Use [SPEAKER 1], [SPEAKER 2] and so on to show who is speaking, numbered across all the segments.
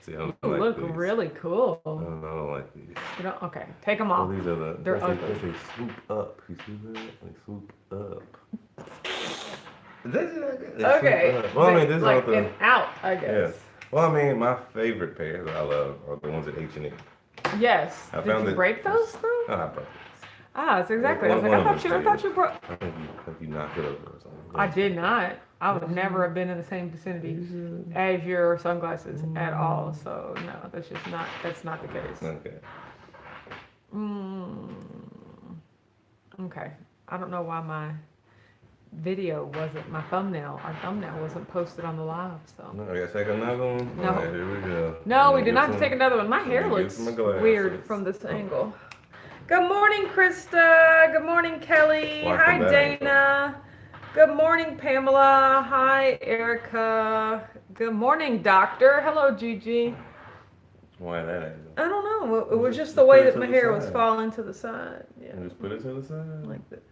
[SPEAKER 1] See, I don't like
[SPEAKER 2] look
[SPEAKER 1] these.
[SPEAKER 2] really cool.
[SPEAKER 1] I don't like these.
[SPEAKER 2] You don't, okay, take them off.
[SPEAKER 1] Well, these are the.
[SPEAKER 2] They're ugly.
[SPEAKER 1] They swoop up. You see that? They swoop up.
[SPEAKER 2] Okay.
[SPEAKER 1] Well, I mean, this
[SPEAKER 2] like
[SPEAKER 1] is the.
[SPEAKER 2] an out, I
[SPEAKER 1] Yeah.
[SPEAKER 2] guess.
[SPEAKER 1] Well, I mean, my favorite pairs I love are the ones at H&M.
[SPEAKER 2] Yes.
[SPEAKER 1] I
[SPEAKER 2] Did
[SPEAKER 1] found
[SPEAKER 2] you
[SPEAKER 1] it-
[SPEAKER 2] break those through?
[SPEAKER 1] Oh, I broke it.
[SPEAKER 2] Ah, that's exactly. I was
[SPEAKER 1] One
[SPEAKER 2] like,
[SPEAKER 1] of
[SPEAKER 2] I
[SPEAKER 1] them
[SPEAKER 2] thought you
[SPEAKER 1] did.
[SPEAKER 2] broke.
[SPEAKER 1] I think you knocked it over or something.
[SPEAKER 2] I did not. I would never have been in the same vicinity as your sunglasses at all. So no, that's not the case.
[SPEAKER 1] Okay.
[SPEAKER 2] Okay. I don't know why my thumbnail, our thumbnail wasn't posted on the live. So
[SPEAKER 1] No, I gotta take another one.
[SPEAKER 2] No.
[SPEAKER 1] All right, here we go.
[SPEAKER 2] no, we
[SPEAKER 1] Get
[SPEAKER 2] did not
[SPEAKER 1] some-
[SPEAKER 2] take another one. My hair
[SPEAKER 1] get
[SPEAKER 2] looks
[SPEAKER 1] some glasses.
[SPEAKER 2] weird from this angle. Good morning, Krista. Good morning, Kelly.
[SPEAKER 1] Welcome
[SPEAKER 2] Hi,
[SPEAKER 1] back.
[SPEAKER 2] Dana. Good morning, Pamela. Hi, Erica. Good morning, Doctor. Hello, Gigi.
[SPEAKER 1] Why that angle?
[SPEAKER 2] I don't know. It was
[SPEAKER 1] Just
[SPEAKER 2] just the
[SPEAKER 1] put
[SPEAKER 2] way
[SPEAKER 1] it
[SPEAKER 2] that
[SPEAKER 1] to
[SPEAKER 2] my
[SPEAKER 1] the
[SPEAKER 2] hair was
[SPEAKER 1] side.
[SPEAKER 2] falling to the side. Yeah,
[SPEAKER 1] And just put it to the side.
[SPEAKER 2] like that.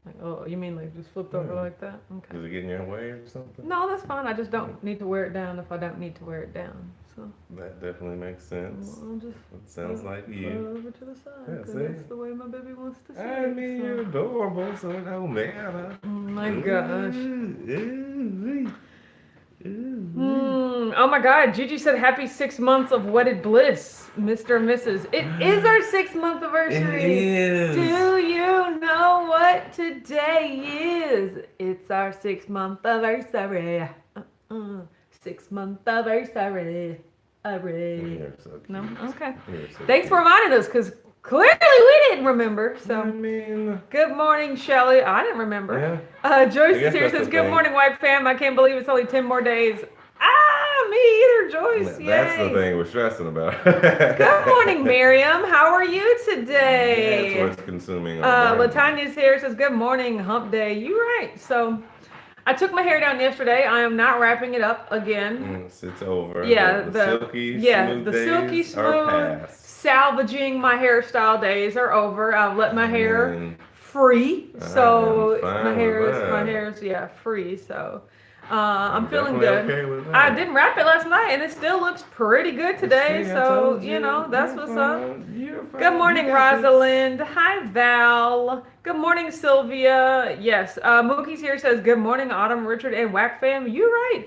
[SPEAKER 2] Like, oh, you mean like just flipped over
[SPEAKER 1] Yeah.
[SPEAKER 2] like that? Okay.
[SPEAKER 1] Does it get in your way or something?
[SPEAKER 2] No, that's fine. I just don't need to wear it down if I don't need to wear it down. So
[SPEAKER 1] That definitely makes sense.
[SPEAKER 2] I'll just
[SPEAKER 1] It sounds like
[SPEAKER 2] put it
[SPEAKER 1] you.
[SPEAKER 2] over to the side.
[SPEAKER 1] Yeah,
[SPEAKER 2] 'Cause
[SPEAKER 1] see?
[SPEAKER 2] that's the way my baby wants to see
[SPEAKER 1] I
[SPEAKER 2] it,
[SPEAKER 1] mean,
[SPEAKER 2] so.
[SPEAKER 1] you're adorable, so it don't matter.
[SPEAKER 2] Oh my gosh.
[SPEAKER 1] Ooh.
[SPEAKER 2] Oh my God, Gigi said happy 6 months of wedded bliss, Mr. and Mrs. It is our 6-month anniversary.
[SPEAKER 1] It is.
[SPEAKER 2] Do you know what today is? It's our 6-month anniversary. 6-month anniversary.
[SPEAKER 1] You're so cute.
[SPEAKER 2] No? Okay.
[SPEAKER 1] You're so
[SPEAKER 2] Thanks for
[SPEAKER 1] cute.
[SPEAKER 2] reminding us, because clearly we didn't remember.
[SPEAKER 1] I
[SPEAKER 2] So,
[SPEAKER 1] mean,
[SPEAKER 2] good morning, Shelly. I didn't remember.
[SPEAKER 1] yeah.
[SPEAKER 2] Joyce
[SPEAKER 1] I guess
[SPEAKER 2] is here,
[SPEAKER 1] that's
[SPEAKER 2] says,
[SPEAKER 1] the
[SPEAKER 2] good
[SPEAKER 1] thing.
[SPEAKER 2] morning, white fam. I can't believe it's only 10 more days. Ah, me either, Joyce.
[SPEAKER 1] That's the
[SPEAKER 2] Yay.
[SPEAKER 1] thing we're stressing about.
[SPEAKER 2] Good morning, Miriam. How are you today?
[SPEAKER 1] That's what's consuming our brain.
[SPEAKER 2] Latanya's here, says, good morning, hump day. You right. So I took my hair down yesterday. I am not wrapping it up again.
[SPEAKER 1] It's over.
[SPEAKER 2] Yeah,
[SPEAKER 1] the
[SPEAKER 2] the
[SPEAKER 1] silky
[SPEAKER 2] yeah,
[SPEAKER 1] smooth
[SPEAKER 2] the
[SPEAKER 1] days
[SPEAKER 2] silky
[SPEAKER 1] are
[SPEAKER 2] smooth,
[SPEAKER 1] past.
[SPEAKER 2] salvaging my hairstyle days are over. I've let my hair
[SPEAKER 1] And
[SPEAKER 2] free, so
[SPEAKER 1] am fine
[SPEAKER 2] my
[SPEAKER 1] with
[SPEAKER 2] hair's
[SPEAKER 1] that.
[SPEAKER 2] free. So I'm feeling
[SPEAKER 1] definitely
[SPEAKER 2] good.
[SPEAKER 1] okay with that.
[SPEAKER 2] I didn't wrap it last night, and it still looks pretty good today.
[SPEAKER 1] See, I
[SPEAKER 2] So
[SPEAKER 1] told
[SPEAKER 2] you know that's
[SPEAKER 1] you're
[SPEAKER 2] what's up.
[SPEAKER 1] fine. You're fine.
[SPEAKER 2] Good morning,
[SPEAKER 1] You got this.
[SPEAKER 2] Rosalind. Hi, Val. Good morning, Sylvia. Yes, Mookie's here, says good morning, Autumn, Richard, and Whack fam. You're right.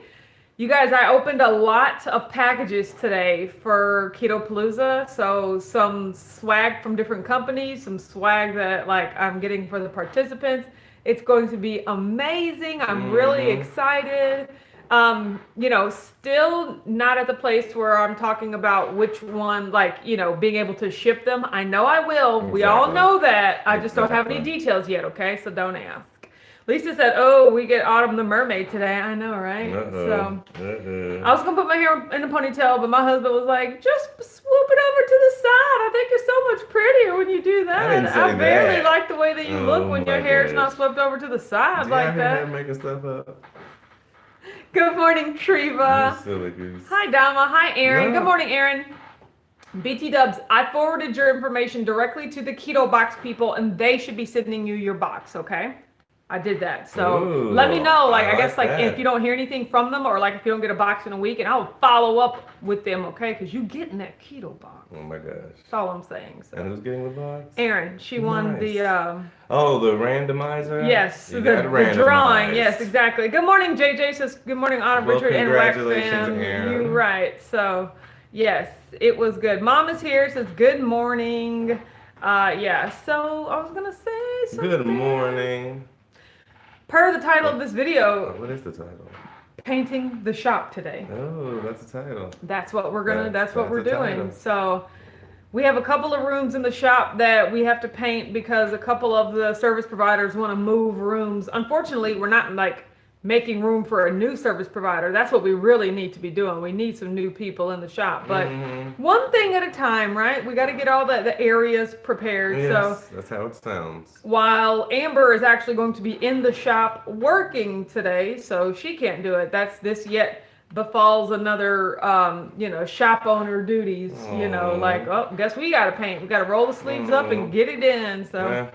[SPEAKER 2] You guys, I opened a lot of packages today for Keto Palooza. So some swag from different companies, some swag that like I'm getting for the participants. It's going to be amazing. I'm really excited. Still not at the place where I'm talking about which one, like, being able to ship them. I know I will. We all
[SPEAKER 1] Exactly.
[SPEAKER 2] know that. I just don't have any
[SPEAKER 1] Exactly.
[SPEAKER 2] details yet, okay? So don't ask. Lisa said, oh, we get Autumn the Mermaid today. I know, right? So I was going to put my hair in a ponytail, but my husband was like, just swoop it over to the side. I think you're so much prettier when you do that.
[SPEAKER 1] I didn't say
[SPEAKER 2] barely
[SPEAKER 1] that.
[SPEAKER 2] like the way that you look
[SPEAKER 1] Oh
[SPEAKER 2] when your
[SPEAKER 1] my
[SPEAKER 2] hair is not
[SPEAKER 1] gosh.
[SPEAKER 2] swept over to the side
[SPEAKER 1] Do
[SPEAKER 2] like
[SPEAKER 1] you have
[SPEAKER 2] that.
[SPEAKER 1] your hair making stuff up?
[SPEAKER 2] Good morning, Treva.
[SPEAKER 1] You silly goose.
[SPEAKER 2] Hi, Dama. Hi, Aaron.
[SPEAKER 1] No.
[SPEAKER 2] Good morning, Aaron. BT Dubs, I forwarded your information directly to the Keto Box people, and they should be sending you your box, okay? I did that. So
[SPEAKER 1] Ooh,
[SPEAKER 2] let me know. Like, I guess, like,
[SPEAKER 1] that.
[SPEAKER 2] if you don't hear anything from them, or like if you don't get a box in a week, and I'll follow up with them, okay? Because you getting that keto box.
[SPEAKER 1] Oh my gosh.
[SPEAKER 2] That's all I'm saying.
[SPEAKER 1] And
[SPEAKER 2] So
[SPEAKER 1] who's getting the box?
[SPEAKER 2] Aaron, she won the
[SPEAKER 1] Oh, the randomizer?
[SPEAKER 2] yes,
[SPEAKER 1] You
[SPEAKER 2] the
[SPEAKER 1] got randomized.
[SPEAKER 2] drawing. Yes, exactly. Good morning, JJ says good morning, Autumn,
[SPEAKER 1] Well,
[SPEAKER 2] Richard, and Wax
[SPEAKER 1] congratulations,
[SPEAKER 2] fam.
[SPEAKER 1] Aaron.
[SPEAKER 2] You're right. So yes, it was good. Mom is here, says good morning. Yeah, so I was gonna say something.
[SPEAKER 1] Good morning.
[SPEAKER 2] Per the title of this video,
[SPEAKER 1] What is the title?
[SPEAKER 2] painting the shop today.
[SPEAKER 1] Oh, that's the title.
[SPEAKER 2] That's what we're gonna. That's what we're
[SPEAKER 1] That's the
[SPEAKER 2] doing.
[SPEAKER 1] title.
[SPEAKER 2] So we have a couple of rooms in the shop that we have to paint because a couple of the service providers want to move rooms. Unfortunately, we're not like making room for a new service provider. That's what we really need to be doing. We need some new people in the shop, but one thing at a time, right? We got to get all the areas prepared.
[SPEAKER 1] Yes,
[SPEAKER 2] So
[SPEAKER 1] that's how it sounds.
[SPEAKER 2] while Amber is actually going to be in the shop working today, so she can't do it. This yet befalls another, shop owner duties,
[SPEAKER 1] Aw.
[SPEAKER 2] like, oh, guess we got to paint. We got to roll the sleeves up and get it in. So
[SPEAKER 1] Yeah.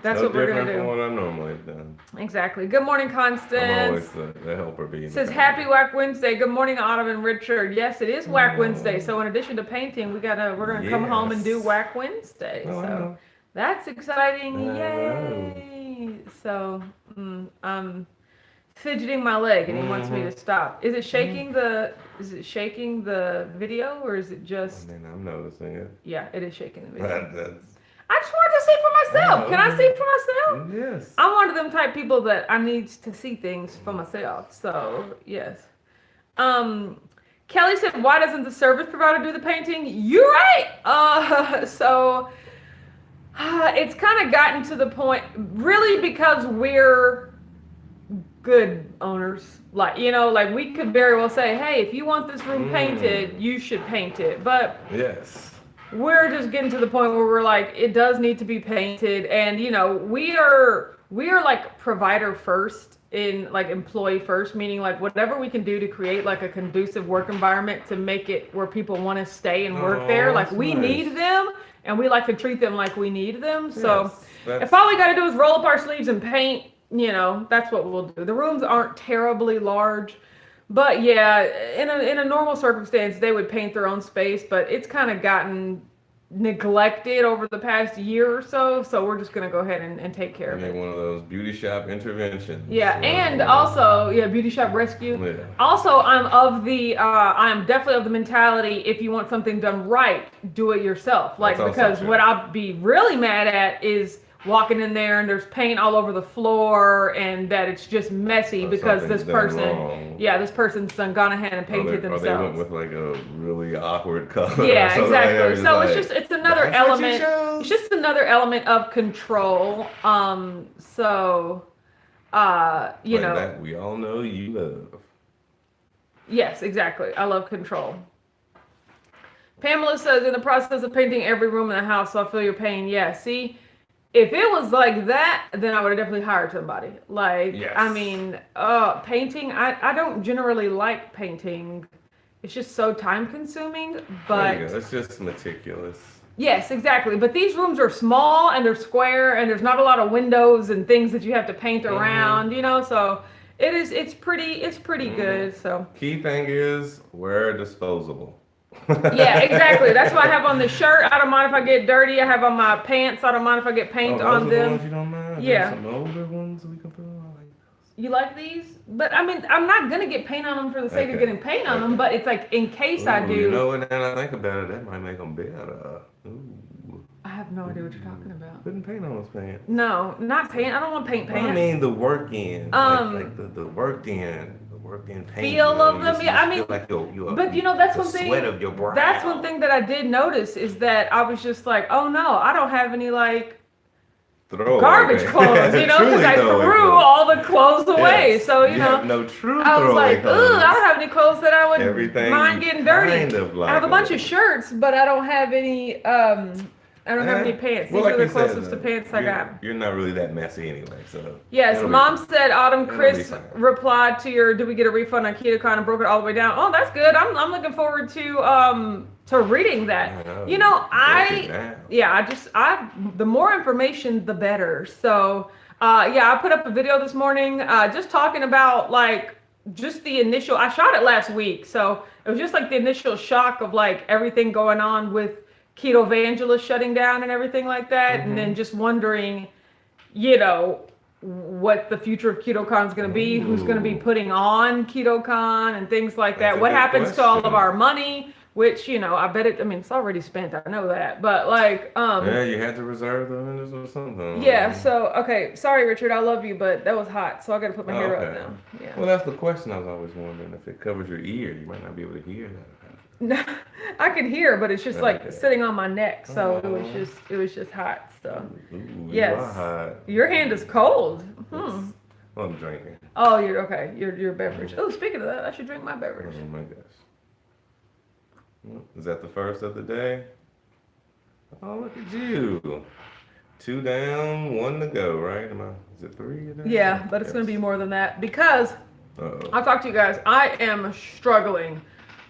[SPEAKER 2] That's
[SPEAKER 1] no
[SPEAKER 2] what we're
[SPEAKER 1] different
[SPEAKER 2] gonna
[SPEAKER 1] from
[SPEAKER 2] do.
[SPEAKER 1] what I normally have done.
[SPEAKER 2] Exactly. Good morning,
[SPEAKER 1] I'm always
[SPEAKER 2] Constance.
[SPEAKER 1] the helper being.
[SPEAKER 2] Says Happy Whack Wednesday. Good morning, Autumn and Richard. Yes, it is Whack Wednesday.
[SPEAKER 1] Oh,
[SPEAKER 2] So in addition to painting, we're gonna come home and do
[SPEAKER 1] yes.
[SPEAKER 2] Whack Wednesday.
[SPEAKER 1] Oh, I
[SPEAKER 2] So
[SPEAKER 1] know.
[SPEAKER 2] that's exciting.
[SPEAKER 1] I know.
[SPEAKER 2] Yay! So I'm fidgeting my leg and he wants me to stop. Is it shaking the video or is it
[SPEAKER 1] I
[SPEAKER 2] just
[SPEAKER 1] mean, I'm noticing it.
[SPEAKER 2] yeah, it is shaking the video.
[SPEAKER 1] That's,
[SPEAKER 2] I just wanted to see for myself. Can I see for myself?
[SPEAKER 1] yes.
[SPEAKER 2] I'm one of them type people that I need to see things for myself. So yes. Kelly said, "Why doesn't the service provider do the painting?" You're right. It's kind of gotten to the point, really, because we're good owners. Like like we could very well say, "Hey, if you want this room painted, you should paint it." But
[SPEAKER 1] Yes.
[SPEAKER 2] we're just getting to the point where we're like, it does need to be painted, and we are like provider first, in like employee first, meaning like whatever we can do to create like a conducive work environment to make it where people want to stay and work there, like
[SPEAKER 1] that's
[SPEAKER 2] we
[SPEAKER 1] nice.
[SPEAKER 2] need them and we like to treat them like we need them. So
[SPEAKER 1] Yes,
[SPEAKER 2] if all we got to do is roll up our sleeves and paint, that's what we'll do. The rooms aren't terribly large. But yeah, in a normal circumstance, they would paint their own space, but it's kind of gotten neglected over the past year or so. So we're just gonna go ahead and take care of
[SPEAKER 1] make
[SPEAKER 2] it.
[SPEAKER 1] one of those beauty shop interventions.
[SPEAKER 2] Yeah, and also beauty shop rescue.
[SPEAKER 1] Yeah.
[SPEAKER 2] Also, I'm definitely of the mentality, if you want something done right, do it yourself. Like,
[SPEAKER 1] That's also
[SPEAKER 2] because
[SPEAKER 1] true.
[SPEAKER 2] what I'd be really mad at is walking in there and there's paint all over the floor and that it's just messy
[SPEAKER 1] Or
[SPEAKER 2] because this
[SPEAKER 1] something's done wrong.
[SPEAKER 2] this person's gone ahead and painted
[SPEAKER 1] Or they went
[SPEAKER 2] themselves.
[SPEAKER 1] with like a really awkward color.
[SPEAKER 2] Yeah,
[SPEAKER 1] So
[SPEAKER 2] exactly. So
[SPEAKER 1] like,
[SPEAKER 2] it's another
[SPEAKER 1] "That's what you
[SPEAKER 2] element.
[SPEAKER 1] chose?"
[SPEAKER 2] It's just another element of control.
[SPEAKER 1] Like that we all know you love.
[SPEAKER 2] Yes, exactly. I love control. Pamela says, in the process of painting every room in the house, so I feel your pain. Yeah, see, if it was like that, then I would have definitely hired somebody. Like,
[SPEAKER 1] Yes.
[SPEAKER 2] I mean, painting, I don't generally like painting. It's just so time consuming,
[SPEAKER 1] There
[SPEAKER 2] but
[SPEAKER 1] you go. It's just meticulous.
[SPEAKER 2] yes, exactly. But these rooms are small and they're square and there's not a lot of windows and things that you have to paint around, so it's pretty good. So
[SPEAKER 1] Key thing is wear disposable.
[SPEAKER 2] yeah, exactly. That's why I have on the shirt. I don't mind if I get dirty. I have on my pants. I don't mind if I get paint
[SPEAKER 1] those
[SPEAKER 2] on
[SPEAKER 1] are
[SPEAKER 2] them.
[SPEAKER 1] The ones you don't mind?
[SPEAKER 2] Yeah.
[SPEAKER 1] There's some older ones we can put on. Like
[SPEAKER 2] You like these? But I mean, I'm not gonna get paint on them for the sake of getting paint on them. But it's like in case I do.
[SPEAKER 1] You know what? Now that I think about it, that might make them better. Ooh.
[SPEAKER 2] I have no idea what you're talking about.
[SPEAKER 1] Putting paint on those pants.
[SPEAKER 2] No, not paint. I don't want paint pants.
[SPEAKER 1] I mean the work in. Like the worked in paint.
[SPEAKER 2] Feel of them. Yeah, I mean,
[SPEAKER 1] feel like
[SPEAKER 2] but that's one thing.
[SPEAKER 1] Sweat of your brow.
[SPEAKER 2] That's one thing that I did notice is that I was just like, oh no, I don't have any like garbage clothes, because I threw all the clothes away.
[SPEAKER 1] Yes.
[SPEAKER 2] So
[SPEAKER 1] you have no true
[SPEAKER 2] I was like,
[SPEAKER 1] clothes.
[SPEAKER 2] I don't have any clothes that I would
[SPEAKER 1] Everything
[SPEAKER 2] mind getting dirty.
[SPEAKER 1] kind of like
[SPEAKER 2] I have a bunch of shirts, but I don't have any. I don't have any pants. These
[SPEAKER 1] like
[SPEAKER 2] are the
[SPEAKER 1] you said,
[SPEAKER 2] closest to pants I got.
[SPEAKER 1] You're not really that messy anyway, so.
[SPEAKER 2] Yes, Mom said, Autumn,
[SPEAKER 1] It'll be
[SPEAKER 2] Chris
[SPEAKER 1] fine.
[SPEAKER 2] replied to your, did we get a refund on KetoCon and broke it all the way down? Oh, that's good. I'm looking forward to reading that. The more information, the better. So, I put up a video this morning, just talking about like, just the initial, I shot it last week. So it was just like the initial shock of like everything going on with Keto Evangelist shutting down and everything like that. And then just wondering, what the future of KetoCon is going to be, who's going to be putting on KetoCon and things like that. What happens to all of our money, which, I bet it's already spent. I know that. But like,
[SPEAKER 1] yeah, you had to reserve them or something.
[SPEAKER 2] Yeah. So, okay. Sorry, Richard. I love you, but that was hot. So I got to put my hair up now. Yeah.
[SPEAKER 1] Well, that's the question I was always wondering. If it covers your ear, you might not be able to hear that.
[SPEAKER 2] No, I can hear, but it's just like sitting on my neck, so it was just hot. So
[SPEAKER 1] Ooh,
[SPEAKER 2] yes,
[SPEAKER 1] you are hot.
[SPEAKER 2] Your hand is cold.
[SPEAKER 1] Well, I'm drinking.
[SPEAKER 2] Oh, you're okay. Your beverage. Oh, speaking of that, I should drink my beverage.
[SPEAKER 1] Oh my gosh. Well, is that the first of the day? Oh, look at you. 2 down, 1 to go, right? Is it 3 today?
[SPEAKER 2] Yeah, but it's going to be more than that because I'll talk to you guys. I am struggling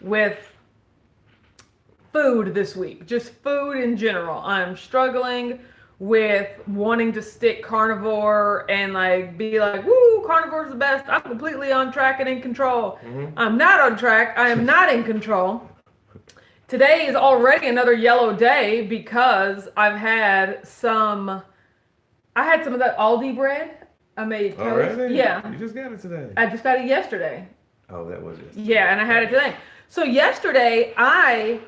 [SPEAKER 2] with food this week, just food in general. I'm struggling with wanting to stick carnivore and like be like, woo, carnivore's the best. I'm completely on track and in control. I'm not on track. I am not in control. Today is already another yellow day because I had some of that Aldi bread. I made toast.
[SPEAKER 1] Already?
[SPEAKER 2] Yeah.
[SPEAKER 1] You just got it today.
[SPEAKER 2] I just got it yesterday.
[SPEAKER 1] Oh, that was yesterday.
[SPEAKER 2] Yeah, and I had it today. So yesterday I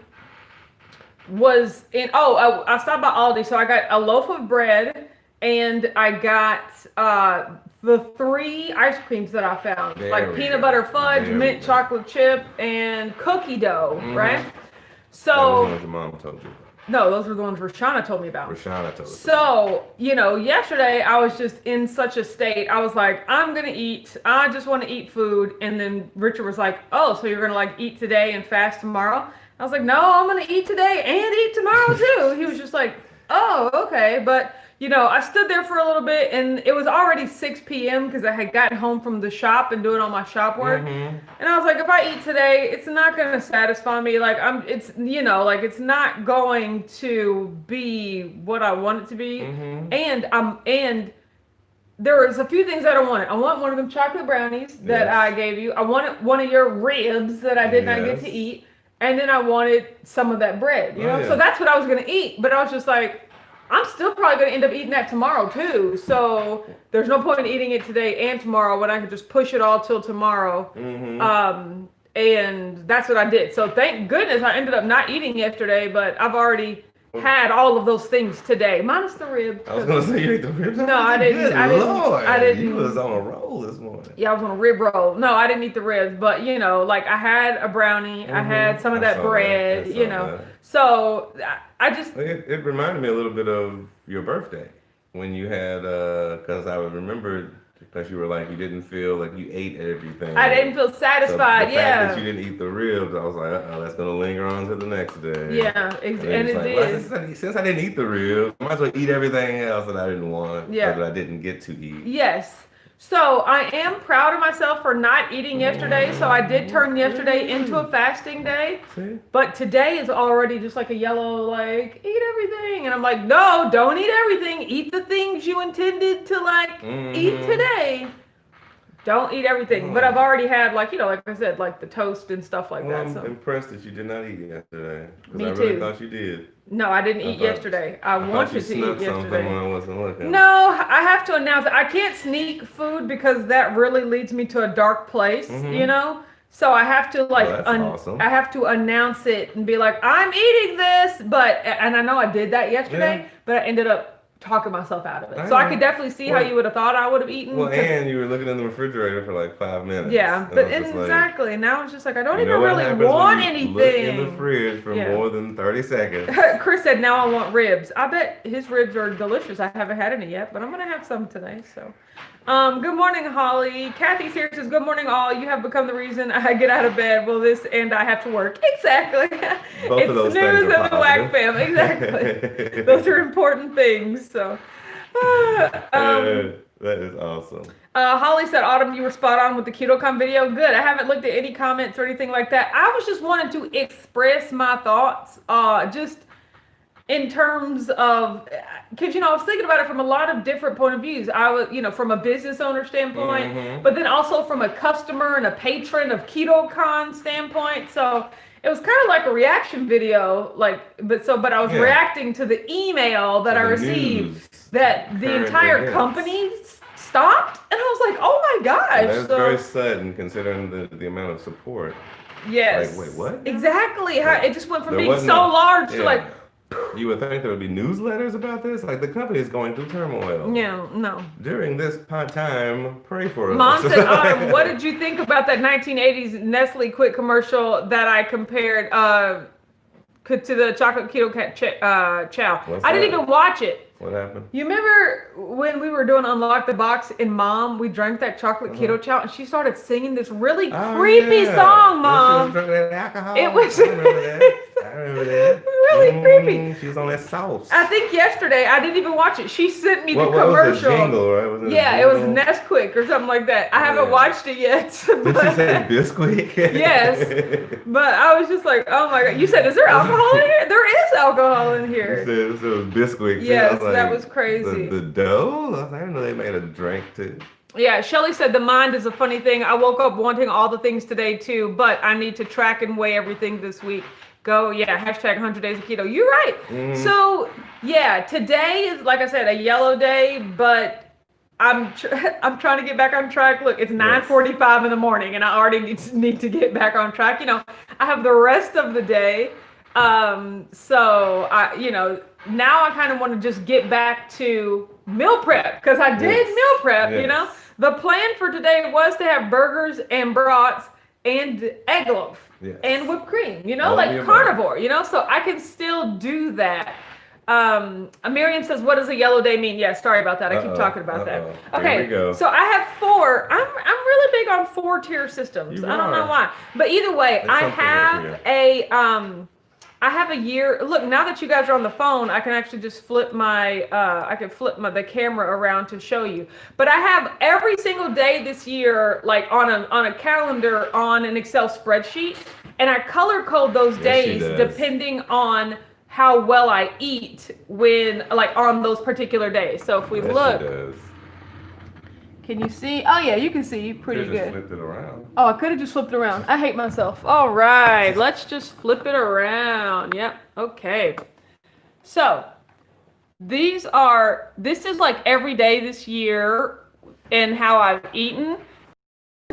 [SPEAKER 2] was in. I stopped by Aldi, so I got a loaf of bread and I got the 3 ice creams that I found, like peanut butter fudge, mint chocolate chip, and cookie dough. Right. So
[SPEAKER 1] that was the ones your mom told you.
[SPEAKER 2] No, those were the ones Rashana told me about.
[SPEAKER 1] Rashana told us.
[SPEAKER 2] So, yesterday I was just in such a state. I was like, I'm going to eat. I just want to eat food. And then Richard was like, oh, so you're going to like eat today and fast tomorrow? I was like, no, I'm going to eat today and eat tomorrow too. He was just like, oh, okay. But, I stood there for a little bit and it was already 6 p.m. because I had gotten home from the shop and doing all my shop work. And I was like, if I eat today, it's not going to satisfy me. Like it's not going to be what I want it to be. And there was a few things I don't want. I want one of them chocolate brownies that I gave you. I wanted one of your ribs that I did not get to eat. And then I wanted some of that bread, So that's what I was going to eat. But I was just like, I'm still probably going to end up eating that tomorrow too. So there's no point in eating it today and tomorrow when I could just push it all till tomorrow. And that's what I did. So thank goodness I ended up not eating yesterday, but I've already had all of those things today, minus the rib.
[SPEAKER 1] I was going to say you ate the ribs.
[SPEAKER 2] No, I didn't. I didn't.
[SPEAKER 1] You was on a roll this morning.
[SPEAKER 2] Yeah, I was on a rib roll. No, I didn't eat the ribs, but like I had a brownie, I had some of that bread, So I just.
[SPEAKER 1] It reminded me a little bit of your birthday when you had, because I would remember. Because you were like, you didn't feel like you ate everything.
[SPEAKER 2] I didn't feel satisfied,
[SPEAKER 1] so the fact that you didn't eat the ribs, I was like, that's going to linger on to the next day.
[SPEAKER 2] Yeah, and it
[SPEAKER 1] like,
[SPEAKER 2] did.
[SPEAKER 1] Well, since I didn't eat the ribs, I might as well eat everything else that I didn't want, or that I didn't get to eat.
[SPEAKER 2] Yes. So I am proud of myself for not eating yesterday. So I did turn yesterday into a fasting day.
[SPEAKER 1] See?
[SPEAKER 2] But today is already just like a yellow, like, eat everything. And I'm like, no, don't eat everything. Eat the things you intended to eat today. Don't eat everything. But I've already had like I said, like the toast and stuff like that.
[SPEAKER 1] I'm
[SPEAKER 2] So
[SPEAKER 1] impressed that you did not eat yesterday.
[SPEAKER 2] Me
[SPEAKER 1] I really
[SPEAKER 2] too.
[SPEAKER 1] thought you did.
[SPEAKER 2] No, I didn't eat yesterday. I wanted to eat yesterday.
[SPEAKER 1] When I wasn't looking.
[SPEAKER 2] No, I have to announce it. I can't sneak food because that really leads me to a dark place, So I have to
[SPEAKER 1] awesome.
[SPEAKER 2] I have to announce it and be like, I'm eating this, and I know I did that yesterday, but I ended up talking myself out of it. So I could definitely see how you would have thought I would have eaten.
[SPEAKER 1] Well, and you were looking in the refrigerator for like 5 minutes.
[SPEAKER 2] Yeah, but exactly. And now it's just like, I don't even really want anything.
[SPEAKER 1] Look in the fridge for more than 30 seconds.
[SPEAKER 2] Chris said, now I want ribs. I bet his ribs are delicious. I haven't had any yet, but I'm going to have some today. So, good morning, Holly. Kathy's here, says, good morning, all. You have become the reason I get out of bed. Well, and I have to work. Exactly.
[SPEAKER 1] Both of those
[SPEAKER 2] Snooze
[SPEAKER 1] things are
[SPEAKER 2] and the whack fam. Exactly. Those are important things. So,
[SPEAKER 1] that is awesome.
[SPEAKER 2] Holly said, Autumn, you were spot on with the KetoCon video. Good. I haven't looked at any comments or anything like that. I was just wanting to express my thoughts, just in terms of, because, I was thinking about it from a lot of different point of views. I was, from a business owner standpoint, but then also from a customer and a patron of KetoCon standpoint. So it was kind of like a reaction video, but I was reacting to the email that I received that the entire company stopped, and I was like, oh my gosh.
[SPEAKER 1] That's very sudden considering the amount of support.
[SPEAKER 2] Yes.
[SPEAKER 1] Like, wait, what?
[SPEAKER 2] Exactly. It just went from being so large to like.
[SPEAKER 1] You would think there would be newsletters about this? Like, the company is going through turmoil.
[SPEAKER 2] Yeah, no.
[SPEAKER 1] During this time, pray for us.
[SPEAKER 2] Mom said, Autumn, what did you think about that 1980s Nestle Quick commercial that I compared to the chocolate keto chow? I didn't even watch it.
[SPEAKER 1] What happened?
[SPEAKER 2] You remember when we were doing Unlock the Box and Mom, we drank that chocolate keto chow and she started singing this really creepy song, Mom.
[SPEAKER 1] She was drinking alcohol.
[SPEAKER 2] It was.
[SPEAKER 1] I remember that.
[SPEAKER 2] Really creepy.
[SPEAKER 1] She was on that sauce.
[SPEAKER 2] I think yesterday, I didn't even watch it. She sent me the commercial.
[SPEAKER 1] What was the jingle, right?
[SPEAKER 2] It was Nesquik or something like that. I haven't watched it yet.
[SPEAKER 1] Did she say Bisquick?
[SPEAKER 2] Yes. But I was just like, oh my God. You said, is there alcohol in here? There is alcohol in
[SPEAKER 1] You
[SPEAKER 2] here.
[SPEAKER 1] said it was Bisquick.
[SPEAKER 2] Yes, that was crazy.
[SPEAKER 1] The dough? I didn't know they made a drink too.
[SPEAKER 2] Yeah, Shelly said the mind is a funny thing. I woke up wanting all the things today too, but I need to track and weigh everything this week. Go, yeah, hashtag 100 days of keto. You're right. So, yeah, today is, like I said, a yellow day, but I'm trying to get back on track. Look, it's 9:45 in the morning, and I already need to get back on track. You know, I have the rest of the day. So, now I kind of want to just get back to meal prep because I did meal prep, you know. The plan for today was to have burgers and brats and egg loaf and whipped cream, you know, like carnivore, you know, so I can still do that. Miriam says, what does a yellow day mean? Yeah, sorry about that. I keep talking about that. Okay,
[SPEAKER 1] here we go.
[SPEAKER 2] So I have 4. I'm really big on 4-tier systems. I don't know why. But either way, I have a year. Look, now that you guys are on the phone, I can actually just flip the camera around to show you. But I have every single day this year, like on a calendar on an Excel spreadsheet, and I color code those days depending on how well I eat on those particular days. So if we look. Can you see? Oh yeah, you can see pretty good.
[SPEAKER 1] Just flipped it around.
[SPEAKER 2] Oh, I could have just flipped it around. I hate myself. All right, let's just flip it around. Yep. Okay. So this is like every day this year and how I've eaten.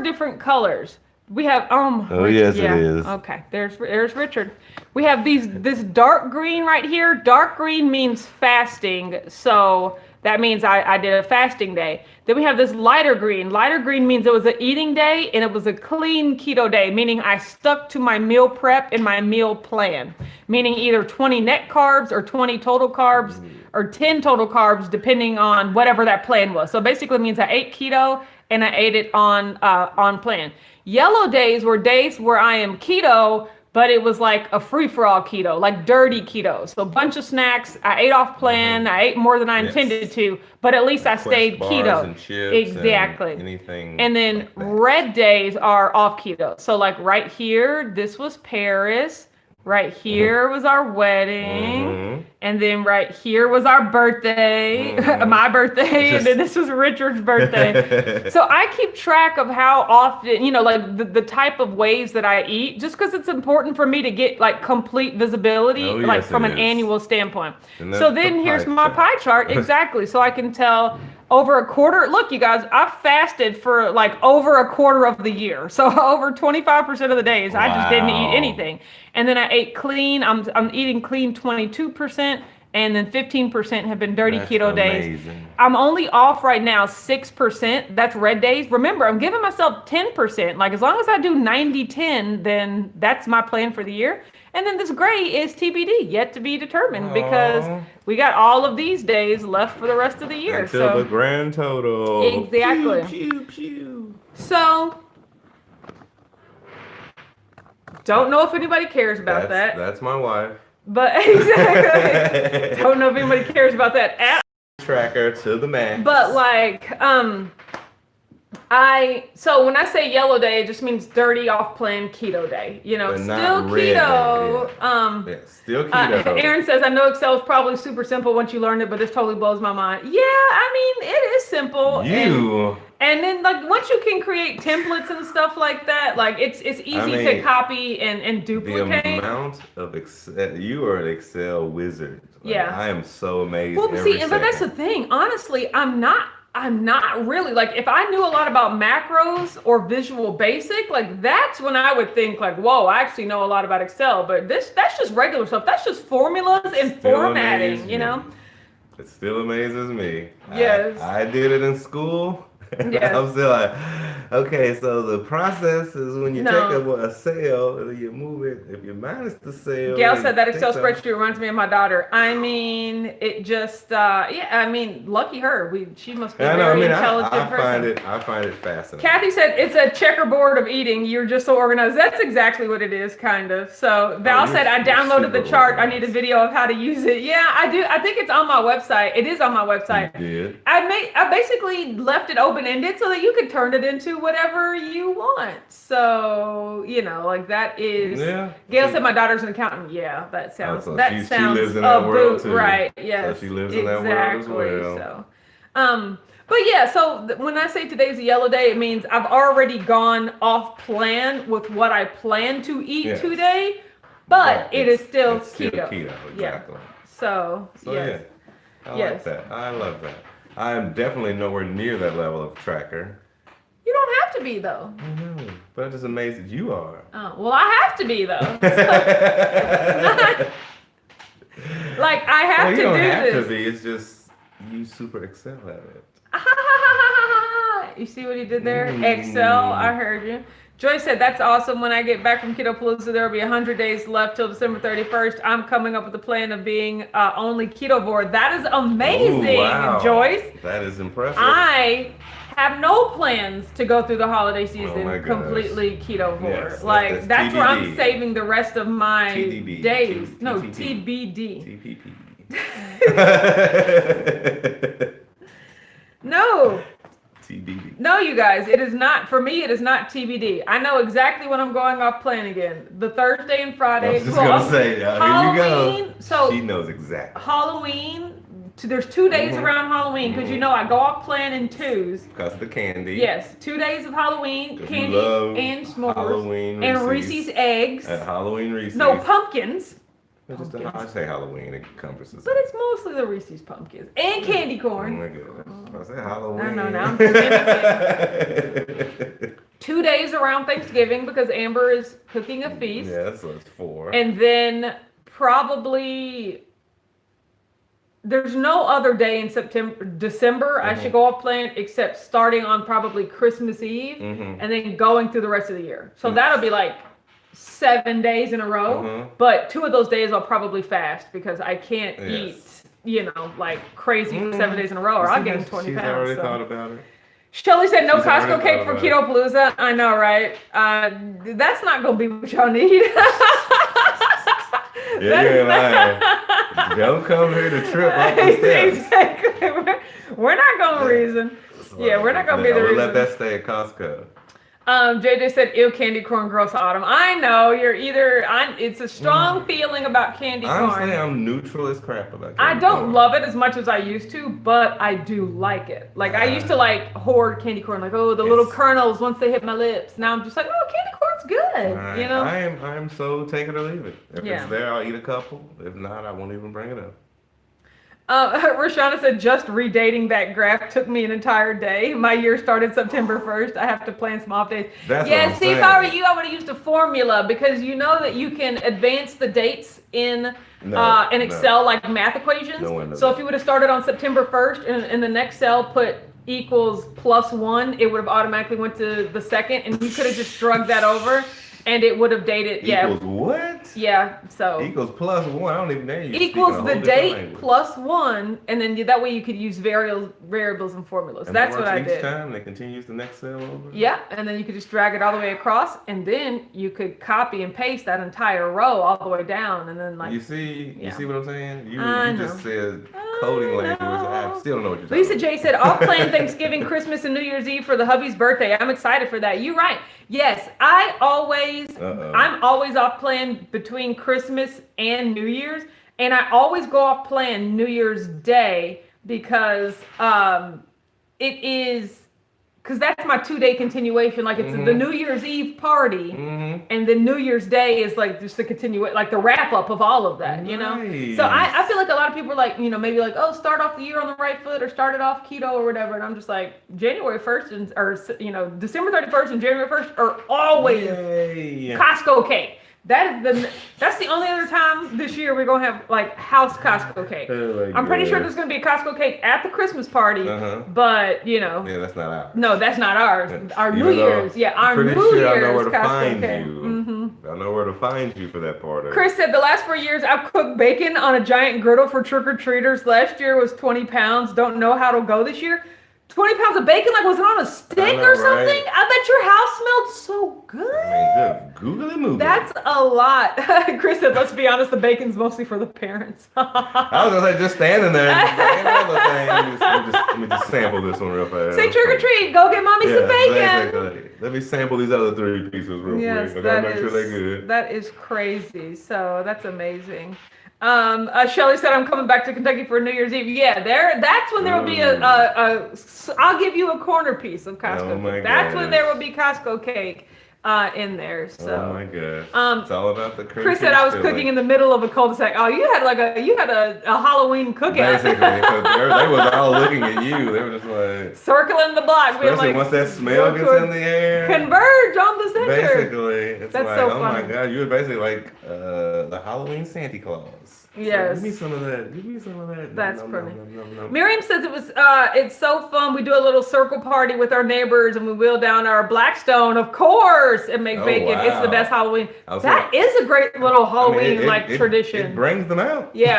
[SPEAKER 2] Different colors. We have
[SPEAKER 1] yes, it is.
[SPEAKER 2] Okay, there's Richard. We have this dark green right here. Dark green means fasting, so that means I did a fasting day. Then we have this lighter green. Lighter green means it was an eating day and it was a clean keto day, meaning I stuck to my meal prep and my meal plan, meaning either 20 net carbs or 20 total carbs or 10 total carbs, depending on whatever that plan was. So basically it means I ate keto and I ate it on plan. Yellow days were days where I am keto, but it was like a free-for-all keto, like dirty keto. So a bunch of snacks. I ate off plan. I ate more than I intended to, but at least I stayed keto.
[SPEAKER 1] And chips
[SPEAKER 2] exactly.
[SPEAKER 1] And anything.
[SPEAKER 2] And then red days are off keto. So like right here, this was Paris. Right here was our wedding. And then right here was our birthday, my birthday, and then this was Richard's birthday. So I keep track of how often, like the type of ways that I eat, just because it's important for me to get like complete visibility, from an annual standpoint. So then here's my pie chart, exactly. So I can tell over a quarter. Look, you guys, I fasted for like over a quarter of the year. So over 25% of the days, I just didn't eat anything. And then I ate clean. I'm eating clean 22%. And then 15% have been dirty keto days. I'm only off right now 6%. That's red days. Remember, I'm giving myself 10%. Like as long as I do 90-10, then that's my plan for the year. And then this gray is TBD, yet to be determined, because we got all of these days left for the rest of the year.
[SPEAKER 1] Until the grand total.
[SPEAKER 2] Exactly.
[SPEAKER 1] Pew, pew, pew.
[SPEAKER 2] So, don't know if anybody cares about that.
[SPEAKER 1] That's my wife.
[SPEAKER 2] But exactly. Don't know if anybody cares about that at all.
[SPEAKER 1] Tracker to the max.
[SPEAKER 2] But like, so when I say yellow day, it just means dirty off plan keto day. But still keto.
[SPEAKER 1] Still keto.
[SPEAKER 2] Aaron says, I know Excel is probably super simple once you learn it, but this totally blows my mind. Yeah, I mean, it is simple. And then like once you can create templates and stuff like that, like it's easy to copy and duplicate.
[SPEAKER 1] The amount of Excel, you are an Excel wizard. Like, I am so amazed.
[SPEAKER 2] Well, but that's the thing. Honestly, I'm not really, like, if I knew a lot about macros or Visual Basic, like that's when I would think like, whoa, I actually know a lot about Excel. But that's just regular stuff. That's just formulas and formatting,
[SPEAKER 1] It still amazes me.
[SPEAKER 2] Yes.
[SPEAKER 1] I did it in school.
[SPEAKER 2] Yes.
[SPEAKER 1] I'm still like, okay, so the process is when you take a cell and you move it, if you minus the cell.
[SPEAKER 2] Gail said that Excel spreadsheet reminds me of my daughter. I mean, it just, lucky her. She must be a very intelligent person.
[SPEAKER 1] I find it fascinating.
[SPEAKER 2] Kathy said it's a checkerboard of eating. You're just so organized. That's exactly what it is, kind of. So Val said, I downloaded the chart. I need a video of how to use it. Yeah, I do. I think it's on my website. It is on my website.
[SPEAKER 1] You did.
[SPEAKER 2] I basically left it open-ended so that you could turn it into to whatever you want. So, you know, like that is.
[SPEAKER 1] Yeah.
[SPEAKER 2] Gail said my daughter's an accountant. Yeah, that sounds.
[SPEAKER 1] So
[SPEAKER 2] That
[SPEAKER 1] she
[SPEAKER 2] sounds
[SPEAKER 1] lives in that
[SPEAKER 2] a
[SPEAKER 1] world
[SPEAKER 2] boot,
[SPEAKER 1] too.
[SPEAKER 2] right? Yes.
[SPEAKER 1] So she lives in that world as well.
[SPEAKER 2] So, but yeah. So when I say today's a yellow day, it means I've already gone off plan with what I plan to eat
[SPEAKER 1] Yes.
[SPEAKER 2] today, but it is still
[SPEAKER 1] it's
[SPEAKER 2] keto.
[SPEAKER 1] Keto,
[SPEAKER 2] Yeah.
[SPEAKER 1] exactly.
[SPEAKER 2] So
[SPEAKER 1] Yeah,
[SPEAKER 2] yes.
[SPEAKER 1] I like
[SPEAKER 2] Yes.
[SPEAKER 1] that. I love that. I am definitely nowhere near that level of tracker.
[SPEAKER 2] You don't have to be though.
[SPEAKER 1] I know, but I'm just amazed that you are.
[SPEAKER 2] Oh, well, I have to be though. Like I have
[SPEAKER 1] Well,
[SPEAKER 2] to
[SPEAKER 1] you don't
[SPEAKER 2] do
[SPEAKER 1] have
[SPEAKER 2] this.
[SPEAKER 1] to be. It's just you super excel at it.
[SPEAKER 2] You see what he did there? Excel, I heard you. Joy said, that's awesome. When I get back from Keto Palooza, there will be 100 days left till December 31st. I'm coming up with a plan of being only ketovore. That is amazing,
[SPEAKER 1] Ooh, wow.
[SPEAKER 2] Joyce.
[SPEAKER 1] That is impressive.
[SPEAKER 2] I have no plans to go through the holiday
[SPEAKER 1] my
[SPEAKER 2] season
[SPEAKER 1] goodness.
[SPEAKER 2] completely ketovore.
[SPEAKER 1] Yes,
[SPEAKER 2] like that's where I'm
[SPEAKER 1] TBD.
[SPEAKER 2] saving the rest of my
[SPEAKER 1] TDB.
[SPEAKER 2] days. No,
[SPEAKER 1] TTP.
[SPEAKER 2] TBD.
[SPEAKER 1] TPP.
[SPEAKER 2] No.
[SPEAKER 1] TBD.
[SPEAKER 2] No, you guys, it is not, for me, it is not TBD. I know exactly when I'm going off plan again. The Thursday and
[SPEAKER 1] I
[SPEAKER 2] Friday.
[SPEAKER 1] was just going to say, here you
[SPEAKER 2] Halloween,
[SPEAKER 1] go.
[SPEAKER 2] so
[SPEAKER 1] She knows exactly.
[SPEAKER 2] Halloween, there's 2 days around Halloween, because you know I go off plan in twos.
[SPEAKER 1] Because of the candy.
[SPEAKER 2] Yes, 2 days of Halloween,
[SPEAKER 1] 'Cause
[SPEAKER 2] candy
[SPEAKER 1] you love
[SPEAKER 2] and s'mores.
[SPEAKER 1] Halloween
[SPEAKER 2] and
[SPEAKER 1] Reese's.
[SPEAKER 2] Reese's eggs.
[SPEAKER 1] At Halloween Reese's.
[SPEAKER 2] No, pumpkins.
[SPEAKER 1] It's just
[SPEAKER 2] pumpkins.
[SPEAKER 1] I say Halloween, it encompasses.
[SPEAKER 2] But it's mostly the Reese's pumpkins. And candy
[SPEAKER 1] Oh
[SPEAKER 2] corn.
[SPEAKER 1] my goodness. I say Halloween.
[SPEAKER 2] No, I'm forgetting. 2 days around Thanksgiving because Amber is cooking a feast.
[SPEAKER 1] Yeah, so it's 4.
[SPEAKER 2] And then probably there's no other day in December I should go off plan except starting on probably Christmas Eve and then going through the rest of the year. So that'll be like 7 days in a row. But 2 of those days I'll probably fast because I can't eat, you know, like crazy for 7 days in a row or I'll gain 20
[SPEAKER 1] She's
[SPEAKER 2] pounds.
[SPEAKER 1] already
[SPEAKER 2] So.
[SPEAKER 1] thought about it.
[SPEAKER 2] Shelly said no
[SPEAKER 1] She's already
[SPEAKER 2] Costco cake
[SPEAKER 1] thought
[SPEAKER 2] for
[SPEAKER 1] about
[SPEAKER 2] Keto Palooza. I know, right? That's not gonna be what y'all need.
[SPEAKER 1] Yeah, you ain't lying. Don't come here to trip up the steps.
[SPEAKER 2] Exactly. We're not gonna reason. Yeah, we're not gonna be the
[SPEAKER 1] We'll
[SPEAKER 2] reason.
[SPEAKER 1] let that stay at Costco.
[SPEAKER 2] JJ said, ew, candy corn, gross autumn. I know, you're either, it's a strong feeling about candy corn.
[SPEAKER 1] Honestly, I'm neutral as crap about candy
[SPEAKER 2] I don't
[SPEAKER 1] corn.
[SPEAKER 2] love it as much as I used to, but I do like it. Like, I used to, like, hoard candy corn. Like, oh, the little kernels once they hit my lips. Now I'm just like, oh, candy corn's good, you know?
[SPEAKER 1] I am so take it or leave it. If
[SPEAKER 2] Yeah.
[SPEAKER 1] it's there, I'll eat a couple. If not, I won't even bring it up.
[SPEAKER 2] Rashana said, just redating that graph took me an entire day. My year started September 1st. I have to plan some off days.
[SPEAKER 1] That's
[SPEAKER 2] Yeah,
[SPEAKER 1] what I'm
[SPEAKER 2] see, if
[SPEAKER 1] saying.
[SPEAKER 2] I were you, I would have used a formula because you know that you can advance the dates in Excel like math equations.
[SPEAKER 1] No one knows
[SPEAKER 2] So
[SPEAKER 1] that.
[SPEAKER 2] if you would have started on September 1st and in the next cell put equals +1, it would have automatically went to the second and you could have just drug that over and it would have dated.
[SPEAKER 1] Equals what?
[SPEAKER 2] Yeah, so.
[SPEAKER 1] Equals +1. I don't even know you.
[SPEAKER 2] Equals the date +1, and then that way you could use variables and formulas.
[SPEAKER 1] And
[SPEAKER 2] That's
[SPEAKER 1] once
[SPEAKER 2] what I
[SPEAKER 1] each
[SPEAKER 2] did.
[SPEAKER 1] time they continues the next cell over.
[SPEAKER 2] Yeah, and then you could just drag it all the way across, and then you could copy and paste that entire row all the way down, and then like.
[SPEAKER 1] You see what I'm saying? You
[SPEAKER 2] I
[SPEAKER 1] just
[SPEAKER 2] know.
[SPEAKER 1] said coding language. I still don't know what you're talking
[SPEAKER 2] Lisa
[SPEAKER 1] about.
[SPEAKER 2] J said, off plan Thanksgiving, Christmas, and New Year's Eve for the hubby's birthday. I'm excited for that. You're right. Yes, I'm always off plan between Christmas and New Year's. And I always go off plan New Year's Day because that's my 2-day continuation. Like it's the New Year's Eve party, and then New Year's Day is like just the continuation, like the wrap up of all of that, you know? So I feel like a lot of people are like, you know, maybe like, oh, start off the year on the right foot or start it off keto or whatever. And I'm just like, January 1st or December 31st and January 1st are always Costco cake. That's the only other time this year we're gonna have like house Costco cake.
[SPEAKER 1] Oh my
[SPEAKER 2] I'm pretty sure
[SPEAKER 1] God.
[SPEAKER 2] there's gonna be a Costco cake at the Christmas party, but you know.
[SPEAKER 1] Yeah, that's not ours.
[SPEAKER 2] No, that's not ours. Our
[SPEAKER 1] Even
[SPEAKER 2] New
[SPEAKER 1] though
[SPEAKER 2] Year's, our
[SPEAKER 1] I'm
[SPEAKER 2] New
[SPEAKER 1] pretty sure I know
[SPEAKER 2] Year's
[SPEAKER 1] where to
[SPEAKER 2] Costco
[SPEAKER 1] find
[SPEAKER 2] cake.
[SPEAKER 1] you. I know where to find you for that party.
[SPEAKER 2] Chris said the last 4 years I've cooked bacon on a giant griddle for trick or treaters. Last year was 20 pounds. Don't know how it'll go this year. 20 pounds of bacon, like was it on a stick
[SPEAKER 1] I know,
[SPEAKER 2] or something?
[SPEAKER 1] right?
[SPEAKER 2] I bet your house smelled so good.
[SPEAKER 1] I mean, good Googly moogly.
[SPEAKER 2] That's a lot. Chris said, let's be honest, the bacon's mostly for the parents.
[SPEAKER 1] I was gonna say, just standing there. Let me just sample this one real fast.
[SPEAKER 2] Say trick or treat, go get mommy some bacon.
[SPEAKER 1] Basically. Let me sample these other 3 pieces real quick. I gotta make sure they're good.
[SPEAKER 2] That is crazy. So that's amazing. Shelly said, I'm coming back to Kentucky for New Year's Eve. Yeah, that's when there will be I'll give you a corner piece of Costco.
[SPEAKER 1] Oh my
[SPEAKER 2] That's
[SPEAKER 1] gosh.
[SPEAKER 2] when there will be Costco cake in there. So
[SPEAKER 1] oh my god. It's all about the
[SPEAKER 2] Chris said I was cooking in the middle of a cul-de-sac. Oh, you had a Halloween cooking.
[SPEAKER 1] Basically, because they was all looking at you. They were just like
[SPEAKER 2] circling the block.
[SPEAKER 1] Especially once that smell gets in the air.
[SPEAKER 2] Converge on the center.
[SPEAKER 1] Basically, it's
[SPEAKER 2] That's
[SPEAKER 1] like,
[SPEAKER 2] so
[SPEAKER 1] oh
[SPEAKER 2] funny.
[SPEAKER 1] my god, you were basically like the Halloween Santa Claus.
[SPEAKER 2] Yes.
[SPEAKER 1] So give me some of that. Give me some of that.
[SPEAKER 2] That's
[SPEAKER 1] Nom,
[SPEAKER 2] funny.
[SPEAKER 1] nom, nom, nom, nom.
[SPEAKER 2] Miriam says it's so fun. We do a little circle party with our neighbors and we wheel down our Blackstone, of course, and make bacon.
[SPEAKER 1] Wow.
[SPEAKER 2] It's the best Halloween.
[SPEAKER 1] I was
[SPEAKER 2] That is a great little Halloween tradition.
[SPEAKER 1] It brings them out.
[SPEAKER 2] Yeah.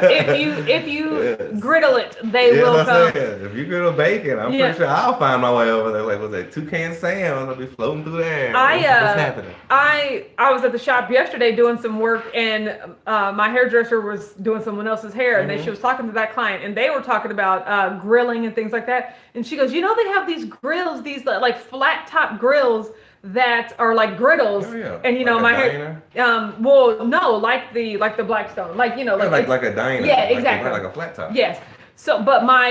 [SPEAKER 2] if you
[SPEAKER 1] Yes.
[SPEAKER 2] griddle it, they will
[SPEAKER 1] Yes, I
[SPEAKER 2] come.
[SPEAKER 1] said, if you griddle bacon, I'm
[SPEAKER 2] Yeah.
[SPEAKER 1] pretty sure I'll find my way over there. Like, what's that? Toucan Sam? I'll be floating through there.
[SPEAKER 2] What's
[SPEAKER 1] happening?
[SPEAKER 2] I was at the shop yesterday doing some work, and my hairdresser was doing someone else's hair, and she was talking to that client, and they were talking about grilling and things like that. And she goes, they have these grills, these like flat top grills that are like griddles.
[SPEAKER 1] Oh, yeah.
[SPEAKER 2] And
[SPEAKER 1] Like
[SPEAKER 2] my
[SPEAKER 1] a
[SPEAKER 2] hair. Well, no, like the Blackstone, like
[SPEAKER 1] like a diner.
[SPEAKER 2] Yeah, exactly.
[SPEAKER 1] Like a flat top.
[SPEAKER 2] Yes. So, but my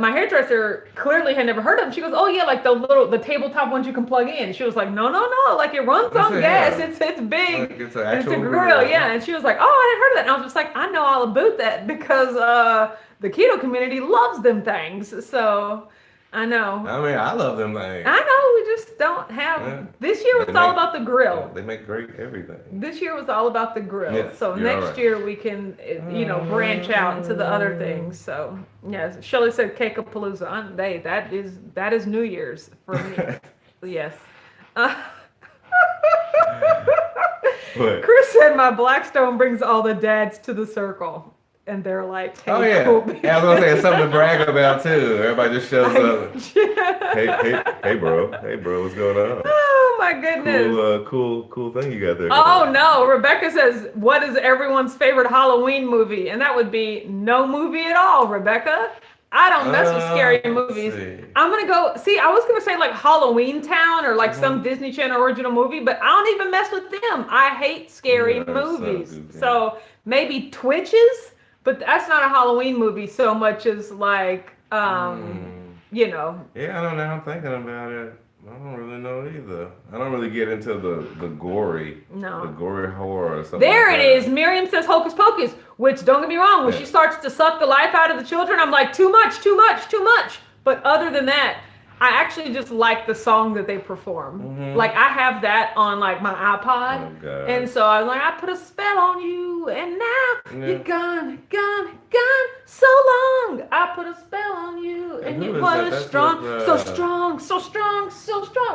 [SPEAKER 2] hairdresser clearly had never heard of them. She goes, "Oh yeah, like the tabletop ones you can plug in." She was like, "No, like it runs on gas.
[SPEAKER 1] Yeah.
[SPEAKER 2] It's big.
[SPEAKER 1] Like it's an
[SPEAKER 2] and it's a
[SPEAKER 1] actual
[SPEAKER 2] grill,
[SPEAKER 1] grill.
[SPEAKER 2] yeah." And she was like, "Oh, I hadn't heard of that." And I was just like, "I know all about that because the keto community loves them things." So I know.
[SPEAKER 1] I mean, I love them things.
[SPEAKER 2] I know. We just don't have.
[SPEAKER 1] Yeah.
[SPEAKER 2] This year was all about the grill.
[SPEAKER 1] They make great everything.
[SPEAKER 2] This year was all about the grill.
[SPEAKER 1] Yes,
[SPEAKER 2] so
[SPEAKER 1] you're
[SPEAKER 2] next
[SPEAKER 1] right.
[SPEAKER 2] year we can, branch out into the other things. So yes, Shelley said Cake-a-Palooza. That is New Year's for me. Yes.
[SPEAKER 1] But
[SPEAKER 2] Chris said my Blackstone brings all the dads to the circle. And they're like, hey,
[SPEAKER 1] oh yeah,
[SPEAKER 2] cool.
[SPEAKER 1] yeah, I was gonna say it's something to brag about too. Everybody just shows up. Hey, bro, what's going on?
[SPEAKER 2] Oh my goodness.
[SPEAKER 1] Cool thing you got there.
[SPEAKER 2] Oh no, Rebecca says, what is everyone's favorite Halloween movie? And that would be no movie at all, Rebecca. I don't mess with scary movies.
[SPEAKER 1] See.
[SPEAKER 2] I'm gonna go see. I was gonna say like Halloween Town or like some Disney Channel original movie, but I don't even mess with them. I hate scary movies. So maybe Twitches, but that's not a Halloween movie so much as like
[SPEAKER 1] Yeah, I don't know. I'm thinking about it. I don't really know either. I don't really get into the gory, the gory horror or something.
[SPEAKER 2] There
[SPEAKER 1] like
[SPEAKER 2] it is. Miriam says Hocus Pocus, which don't get me wrong, when she starts to suck the life out of the children, I'm like, too much. But other than that, I actually just like the song that they perform. Like I have that on like my iPod.
[SPEAKER 1] Oh,
[SPEAKER 2] and so I'm like, I put a spell on you and now you're gone so long. I put a spell on you and you were strong, so strong.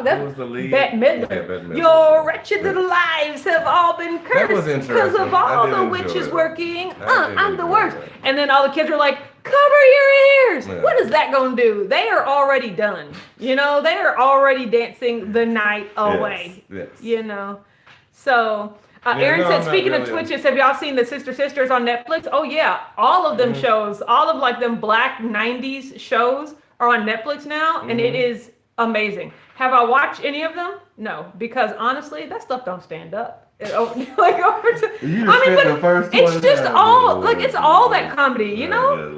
[SPEAKER 2] That
[SPEAKER 1] was the lead?
[SPEAKER 2] Bette Midler.
[SPEAKER 1] Yeah, Bette Midler.
[SPEAKER 2] Your wretched little lives have all been
[SPEAKER 1] That was
[SPEAKER 2] cursed because
[SPEAKER 1] interesting.
[SPEAKER 2] of all
[SPEAKER 1] I did
[SPEAKER 2] the
[SPEAKER 1] enjoy
[SPEAKER 2] witches
[SPEAKER 1] that.
[SPEAKER 2] working.
[SPEAKER 1] I did
[SPEAKER 2] I'm the
[SPEAKER 1] enjoy
[SPEAKER 2] worst.
[SPEAKER 1] that.
[SPEAKER 2] And then all the kids are like, cover your ears.
[SPEAKER 1] Yeah.
[SPEAKER 2] What is that going to do? They are already done. They are already dancing the night away.
[SPEAKER 1] Yes.
[SPEAKER 2] So Aaron said,
[SPEAKER 1] I'm not
[SPEAKER 2] speaking of
[SPEAKER 1] really-
[SPEAKER 2] Twitches, have y'all seen the Sister Sisters on Netflix? Oh yeah, all of them shows, all of like them black 90s shows are on Netflix now, and it is amazing. Have I watched any of them? No, because honestly, that stuff don't stand up.
[SPEAKER 1] The first
[SPEAKER 2] It's
[SPEAKER 1] one
[SPEAKER 2] just
[SPEAKER 1] down.
[SPEAKER 2] all like it's all that comedy,
[SPEAKER 1] Yeah,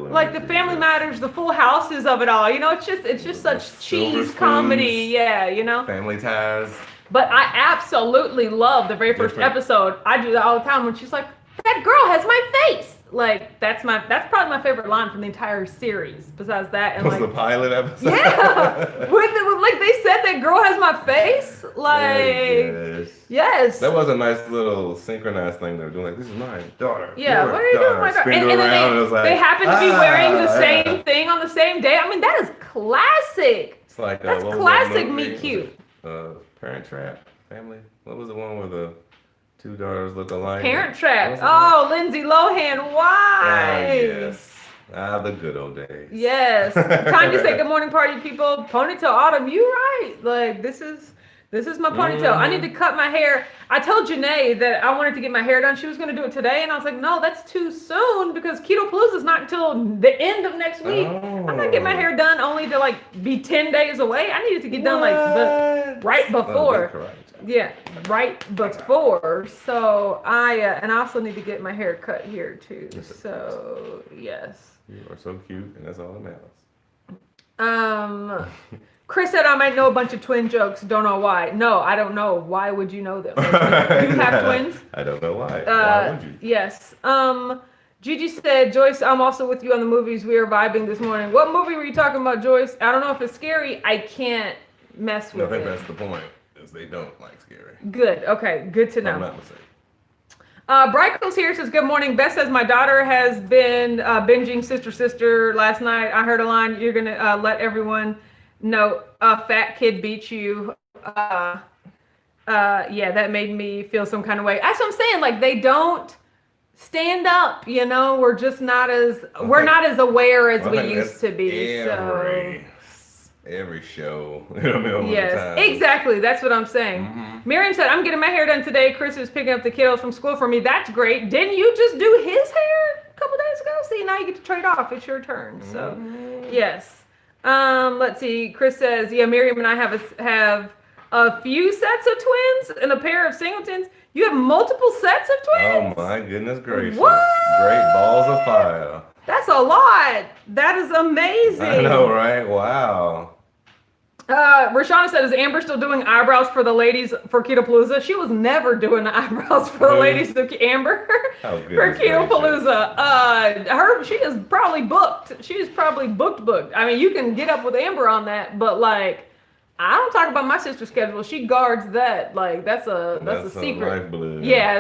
[SPEAKER 2] like the Family Matters, the Full Houses of it all. It's just such
[SPEAKER 1] Silver
[SPEAKER 2] cheese
[SPEAKER 1] Spoons.
[SPEAKER 2] comedy, yeah.
[SPEAKER 1] Family Ties.
[SPEAKER 2] But I absolutely love the very first episode. I do that all the time when she's like, "That girl has my face." Like that's probably my favorite line from the entire series. Besides that, and
[SPEAKER 1] Was
[SPEAKER 2] like
[SPEAKER 1] the pilot episode?
[SPEAKER 2] yeah, like they said that girl has my face. Like yes.
[SPEAKER 1] That was a nice little synchronized thing they were doing. Like, this is my daughter.
[SPEAKER 2] Yeah,
[SPEAKER 1] Your
[SPEAKER 2] what are you doing,
[SPEAKER 1] daughter.
[SPEAKER 2] my daughter?
[SPEAKER 1] Spin her
[SPEAKER 2] And then
[SPEAKER 1] around, it was like,
[SPEAKER 2] they happen to be wearing the
[SPEAKER 1] yeah.
[SPEAKER 2] same thing on the same day. I mean, that is classic.
[SPEAKER 1] It's like
[SPEAKER 2] That's
[SPEAKER 1] what was
[SPEAKER 2] classic
[SPEAKER 1] that movie?
[SPEAKER 2] Meet Cute.
[SPEAKER 1] Parent Trap Family. What was the one where the two daughters look alike?
[SPEAKER 2] Parent Trap.
[SPEAKER 1] What was
[SPEAKER 2] Oh, Lindsay Lohan. Why?
[SPEAKER 1] yes. The good old days.
[SPEAKER 2] Yes. Tanya said, good morning, party people. Ponytail Autumn, you right. Like, this is This is my ponytail. I need to cut my hair. I told Janae that I wanted to get my hair done. She was going to do it today. And I was like, no, that's too soon because Keto Palooza is not until the end of next week. I'm not getting my hair done only to like be 10 days away. I needed to get done like right before. Yeah, right before. So and I also need to get my hair cut here too. So yes.
[SPEAKER 1] You are so cute, and that's all that matters.
[SPEAKER 2] Chris said I might know a bunch of twin jokes. Don't know why. No, I don't know. Why would you know them? You have twins?
[SPEAKER 1] I don't know why. Why would you?
[SPEAKER 2] Yes. Gigi said, Joyce, I'm also with you on the movies. We are vibing this morning. What movie were you talking about, Joyce? I don't know if it's scary. I can't mess with it.
[SPEAKER 1] I think that's the point, is they don't like scary.
[SPEAKER 2] Good. Okay. Good to know.
[SPEAKER 1] I'm not mistaken.
[SPEAKER 2] Bryco's here says, good morning. Beth says, my daughter has been binging Sister last night. I heard a line, you're going to let everyone know a fat kid beat you. Yeah, that made me feel some kind of way. That's what I'm saying. Like, they don't stand up, you know? We're just not as aware as we used to be.
[SPEAKER 1] Every show, you know,
[SPEAKER 2] yes, exactly. That's what I'm saying. Miriam said, I'm getting my hair done today. Chris is picking up the kiddos from school for me. That's great. Didn't you just do his hair a couple days ago? See, now you get to trade off. It's your turn. So, yes. Let's see. Chris says, yeah, Miriam and I have a few sets of twins and a pair of singletons. You have multiple sets of twins?
[SPEAKER 1] Oh, my goodness gracious.
[SPEAKER 2] What?
[SPEAKER 1] Great balls of fire.
[SPEAKER 2] That's a lot. That is amazing.
[SPEAKER 1] I know, right? Wow.
[SPEAKER 2] Rashana said, is Amber still doing eyebrows for the ladies for Keto Palooza? She was never doing the eyebrows for the ladies of Amber for Keto Palooza. She is probably booked. She's probably booked. I mean, you can get up with Amber on that, but like, I don't talk about my sister's schedule. She guards that. Like, that's a secret.
[SPEAKER 1] Lifeblood.
[SPEAKER 2] Yeah,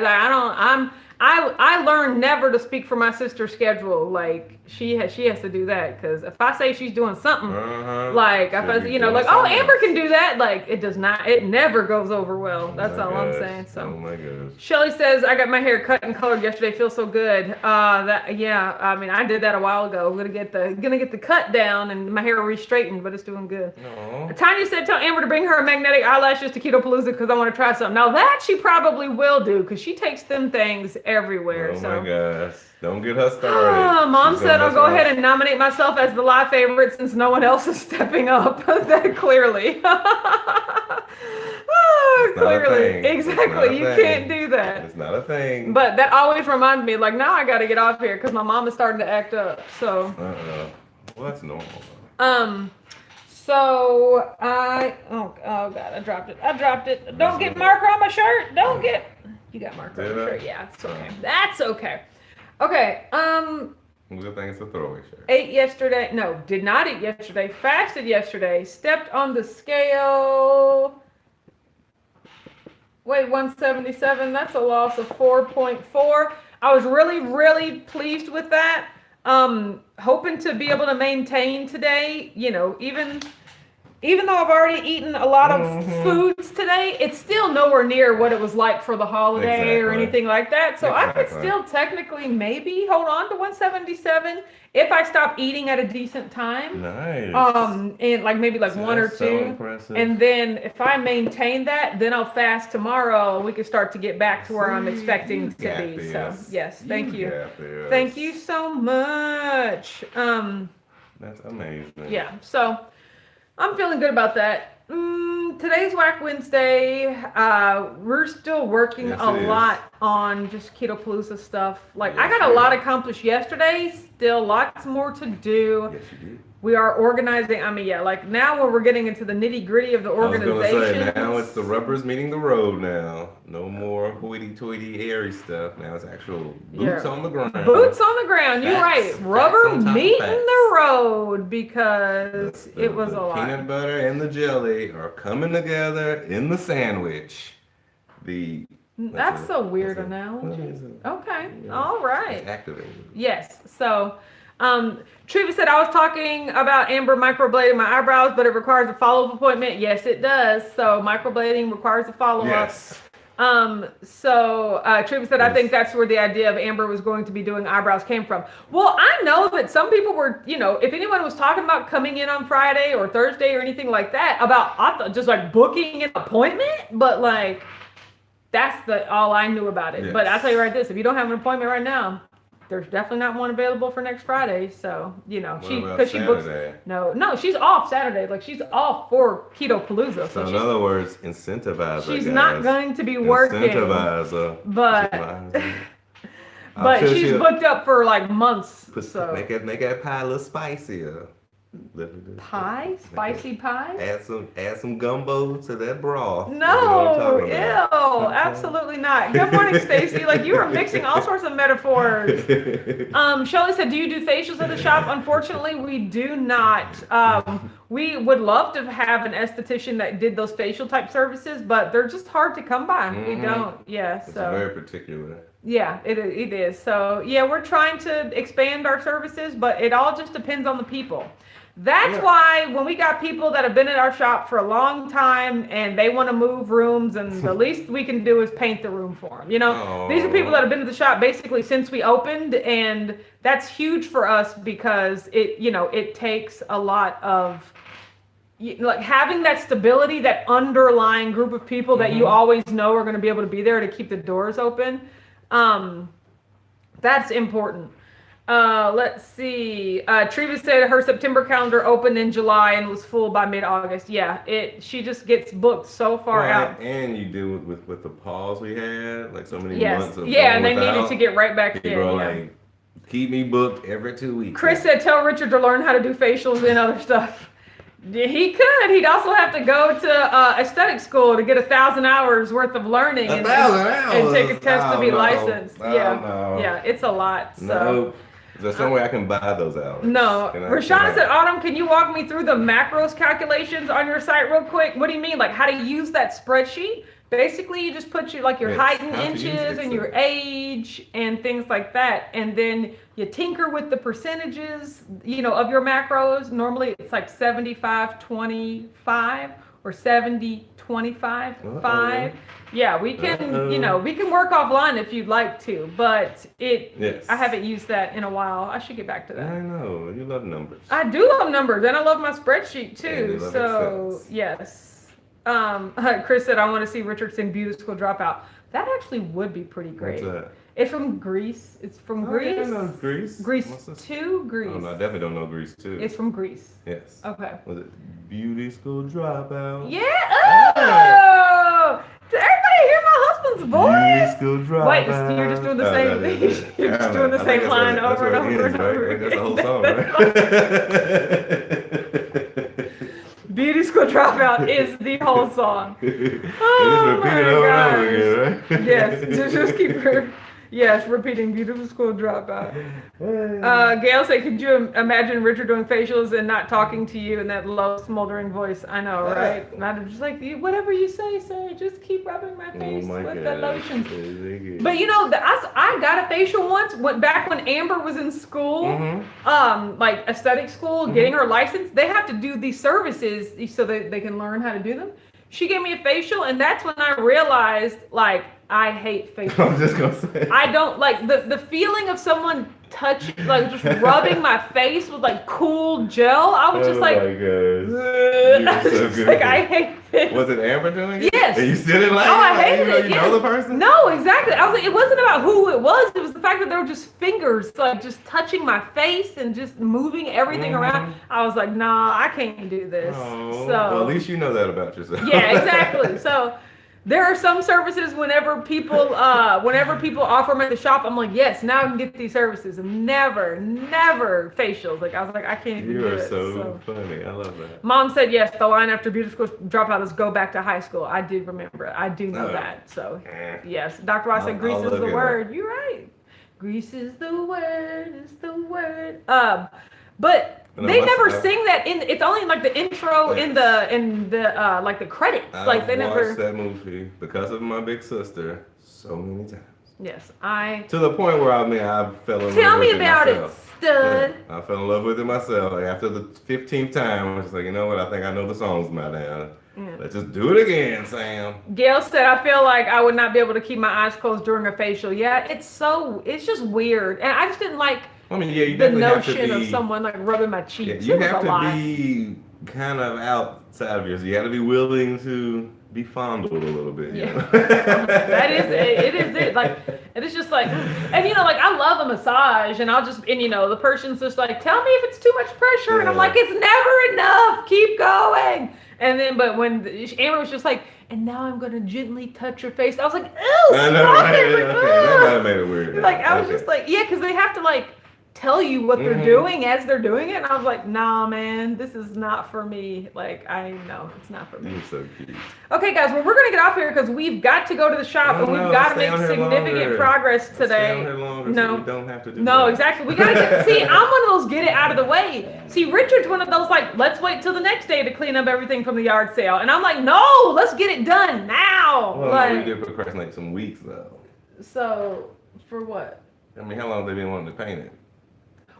[SPEAKER 2] I learned never to speak for my sister's schedule. Like, she has to do that, because if I say she's doing something, like, if I, like, oh, Amber can do that, like, it never goes over well. That's all I'm saying. So,
[SPEAKER 1] oh my gosh.
[SPEAKER 2] Shelly says, I got my hair cut and colored yesterday. Feels so good. I mean, I did that a while ago. I'm gonna get the cut down and my hair re-straightened, but it's doing good. Tanya said, tell Amber to bring her magnetic eyelashes to Keto Palooza because I want to try something. Now that she probably will do, because she takes them things everywhere.
[SPEAKER 1] Oh my gosh. Don't get her started.
[SPEAKER 2] Mom said I'll go ahead and nominate myself as the live favorite since no one else is stepping up. That clearly. Clearly. Exactly. You can't do that.
[SPEAKER 1] It's not a thing.
[SPEAKER 2] But that always reminds me, like, now I got to get off here because my mom is starting to act up. So.
[SPEAKER 1] Well, that's normal.
[SPEAKER 2] So oh God, I dropped it. Don't get marker on my shirt. You got marker on your shirt. Yeah, it's okay. That's okay. Okay.
[SPEAKER 1] Good thing it's a throwaway shirt.
[SPEAKER 2] Ate yesterday. No, did not eat yesterday. Fasted yesterday. Stepped on the scale. Wait, 177. That's a loss of 4.4. I was really, really pleased with that. Hoping to be able to maintain today, even though I've already eaten a lot of foods today, it's still nowhere near what it was like for the holiday or anything like that. So I could still technically maybe hold on to 177 if I stop eating at a decent time.
[SPEAKER 1] Nice.
[SPEAKER 2] And like maybe like one or two.
[SPEAKER 1] So impressive.
[SPEAKER 2] And then if I maintain that, then I'll fast tomorrow. We can start to get back to where I'm expecting to be. So yes, thank you. Thank you so much.
[SPEAKER 1] That's amazing.
[SPEAKER 2] Yeah. So I'm feeling good about that. Today's Whack Wednesday. We're still working a lot on just Keto Palooza stuff. Like, I got a lot accomplished yesterday. Still lots more to do.
[SPEAKER 1] Yes, you did.
[SPEAKER 2] We are organizing. I mean, like now when we're getting into the nitty gritty of the organization.
[SPEAKER 1] I was going to say, now it's the rubber's meeting the road now. No more hoity-toity airy stuff. Now it's actual boots on the ground.
[SPEAKER 2] Boots on the ground. You're right. Rubber meeting the road, because it was a lot.
[SPEAKER 1] The peanut butter and the jelly are coming together in the sandwich.
[SPEAKER 2] That's a weird analogy. Okay. All right.
[SPEAKER 1] Activated.
[SPEAKER 2] Yes. So, Treva said, I was talking about Amber microblading my eyebrows, but it requires a follow-up appointment. Yes, it does. So microblading requires a follow-up.
[SPEAKER 1] Yes.
[SPEAKER 2] Treva said, I think that's where the idea of Amber was going to be doing eyebrows came from. Well, I know that some people were, if anyone was talking about coming in on Friday or Thursday or anything like that, about I thought just like booking an appointment, but like that's all I knew about it. Yes. But I'll tell you right this, if you don't have an appointment right now, there's definitely not one available for next Friday. So, because she books. No, she's off Saturday. Like she's off for Keto Palooza.
[SPEAKER 1] So in other words, incentivize her.
[SPEAKER 2] She's not going to be working.
[SPEAKER 1] Incentivize her.
[SPEAKER 2] But she's booked up for like months. So
[SPEAKER 1] make that pie a little spicier.
[SPEAKER 2] Pie? Spicy pie?
[SPEAKER 1] Add some gumbo to that broth.
[SPEAKER 2] No, ew, absolutely not. Good morning, Stacy. Like you are mixing all sorts of metaphors. Shelly said, do you do facials at the shop? Unfortunately, we do not. We would love to have an esthetician that did those facial type services, but they're just hard to come by. We don't. Yeah,
[SPEAKER 1] it's very particular.
[SPEAKER 2] Yeah, it is. So yeah, we're trying to expand our services, but it all just depends on the people. That's why when we got people that have been at our shop for a long time and they want to move rooms, and the least we can do is paint the room for them. These are people that have been to the shop basically since we opened, and that's huge for us because it takes a lot of like having that stability, that underlying group of people that you always know are going to be able to be there to keep the doors open. That's important. Let's see. Treva said her September calendar opened in July and was full by mid-August. Yeah, she just gets booked so far out.
[SPEAKER 1] And you do it with the pause we had, like so many months of
[SPEAKER 2] and they needed to get right back in.
[SPEAKER 1] Like, keep me booked every 2 weeks.
[SPEAKER 2] Chris said, tell Richard to learn how to do facials and other stuff. He could. He'd also have to go to aesthetic school to get 1,000 hours worth of learning and take a test to be licensed. Yeah, it's a lot. So.
[SPEAKER 1] No. Is there some way I can buy those hours?
[SPEAKER 2] No. Rashana said, Autumn, can you walk me through the macros calculations on your site real quick? What do you mean? Like how to use that spreadsheet? Basically, you just put your height in inches and your age and things like that. And then you tinker with the percentages, of your macros. Normally it's like 75-25 or 70-25, 5. Yeah, we can, we can work offline if you'd like to, but I haven't used that in a while. I should get back to that.
[SPEAKER 1] I know, you love numbers.
[SPEAKER 2] I do love numbers, and I love my spreadsheet too. So yes. Chris said, I want to see Richard sing Beauty School Dropout. That actually would be pretty great.
[SPEAKER 1] What's that?
[SPEAKER 2] It's from Greece. It's from Greece.
[SPEAKER 1] I know Greece.
[SPEAKER 2] Greece 2, Greece.
[SPEAKER 1] Oh, no, I definitely don't know Greece 2.
[SPEAKER 2] It's from Greece.
[SPEAKER 1] Yes.
[SPEAKER 2] Okay.
[SPEAKER 1] Was it Beauty School Dropout?
[SPEAKER 2] Yeah. Oh! Did everybody hear my husband's voice?
[SPEAKER 1] Beauty School Dropout.
[SPEAKER 2] Wait, you're just doing the same thing. You're just doing the same line over and over and over again.
[SPEAKER 1] That's the whole song, right?
[SPEAKER 2] Beauty School Dropout is the whole song.
[SPEAKER 1] Oh, repeat it over and over again, right?
[SPEAKER 2] Yes, just keep repeating Beauty School Dropout. Gail said, could you imagine Richard doing facials and not talking to you in that low, smoldering voice? I know, right? And I'm just like, whatever you say, sir, just keep rubbing my face with the lotion. But I got a facial once, back when Amber was in school, like aesthetic school, getting her license. They have to do these services so that they can learn how to do them. She gave me a facial, and that's when I realized, like, I hate facials.
[SPEAKER 1] I'm just gonna say.
[SPEAKER 2] I don't like the feeling of someone just rubbing my face with like cool gel. I was just like,
[SPEAKER 1] my gosh.
[SPEAKER 2] I hate this.
[SPEAKER 1] Was it Amber doing it?
[SPEAKER 2] Yes.
[SPEAKER 1] And you still didn't like it?
[SPEAKER 2] Oh, I hated it.
[SPEAKER 1] You know the person?
[SPEAKER 2] No, exactly. I was like, it wasn't about who it was. It was the fact that there were just fingers like just touching my face and just moving everything around. I was like, nah, I can't do this.
[SPEAKER 1] Oh,
[SPEAKER 2] so
[SPEAKER 1] well, at least you know that about yourself.
[SPEAKER 2] Yeah, exactly. So there are some services whenever people offer them at the shop, I'm like, yes, now I can get these services. And never facials. Like I was like, I can't even do it.
[SPEAKER 1] You are so funny. I love that.
[SPEAKER 2] Mom said yes, the line after Beauty School Dropout is go back to high school. I do remember it. I do know that. So yes. Dr. Ross said Grease is the word. You're right. Grease is the word. But they never sing that it's only like the intro in the like the credits. Like they never
[SPEAKER 1] watched that movie because of my big sister so many times.
[SPEAKER 2] Yes,
[SPEAKER 1] to the point where I fell in love with it.
[SPEAKER 2] Tell me about it, stud.
[SPEAKER 1] I fell in love with it myself. Like after the 15th time, I was just like, you know what? I think I know the songs by now.
[SPEAKER 2] Yeah.
[SPEAKER 1] Let's just do it again, Sam.
[SPEAKER 2] Gail said, I feel like I would not be able to keep my eyes closed during a facial. Yeah, it's just weird. And I just didn't like
[SPEAKER 1] I mean, yeah, you
[SPEAKER 2] the
[SPEAKER 1] definitely have to
[SPEAKER 2] notion of
[SPEAKER 1] be.
[SPEAKER 2] someone like rubbing my
[SPEAKER 1] Yeah,
[SPEAKER 2] cheeks.
[SPEAKER 1] you
[SPEAKER 2] It was
[SPEAKER 1] have
[SPEAKER 2] a
[SPEAKER 1] to
[SPEAKER 2] lot.
[SPEAKER 1] be kind of outside of yours. You got to be willing to be fondled a little bit. You
[SPEAKER 2] Yeah.
[SPEAKER 1] know?
[SPEAKER 2] That is it. It is it. Like, and it's just like, and like I love a massage, and the person's just like, tell me if it's too much pressure, and I'm
[SPEAKER 1] Yeah.
[SPEAKER 2] like, it's never enough. Keep going. And then, but when Amber was just like, and now I'm gonna gently touch your face, I was like, ew,
[SPEAKER 1] I know,
[SPEAKER 2] stop
[SPEAKER 1] right?
[SPEAKER 2] it.
[SPEAKER 1] Yeah,
[SPEAKER 2] Like,
[SPEAKER 1] okay. That might
[SPEAKER 2] ugh.
[SPEAKER 1] have made it weird.
[SPEAKER 2] Like I was
[SPEAKER 1] Okay.
[SPEAKER 2] just like, yeah, because they have to like tell you what they're
[SPEAKER 1] Mhm.
[SPEAKER 2] doing as they're doing it, and I was like, nah, man, this is not for me. Like I know it's not for me.
[SPEAKER 1] You're so cute.
[SPEAKER 2] Okay, guys, well, we're going to get off here because we've got to go to the shop
[SPEAKER 1] Oh,
[SPEAKER 2] and we've
[SPEAKER 1] no,
[SPEAKER 2] got to
[SPEAKER 1] stay
[SPEAKER 2] make
[SPEAKER 1] on here
[SPEAKER 2] significant
[SPEAKER 1] longer.
[SPEAKER 2] progress
[SPEAKER 1] Stay
[SPEAKER 2] today.
[SPEAKER 1] on here longer
[SPEAKER 2] No.
[SPEAKER 1] so we don't have to do
[SPEAKER 2] No,
[SPEAKER 1] that.
[SPEAKER 2] exactly. We got to get, see, I'm one of those get it out of the way. See, Richard's one of those like, let's wait till the next day to clean up everything from the yard sale. And I'm like, no, let's get it done now.
[SPEAKER 1] Well,
[SPEAKER 2] like,
[SPEAKER 1] we did procrastinate some weeks though.
[SPEAKER 2] so, for what?
[SPEAKER 1] I mean, how long have they been wanting to paint it?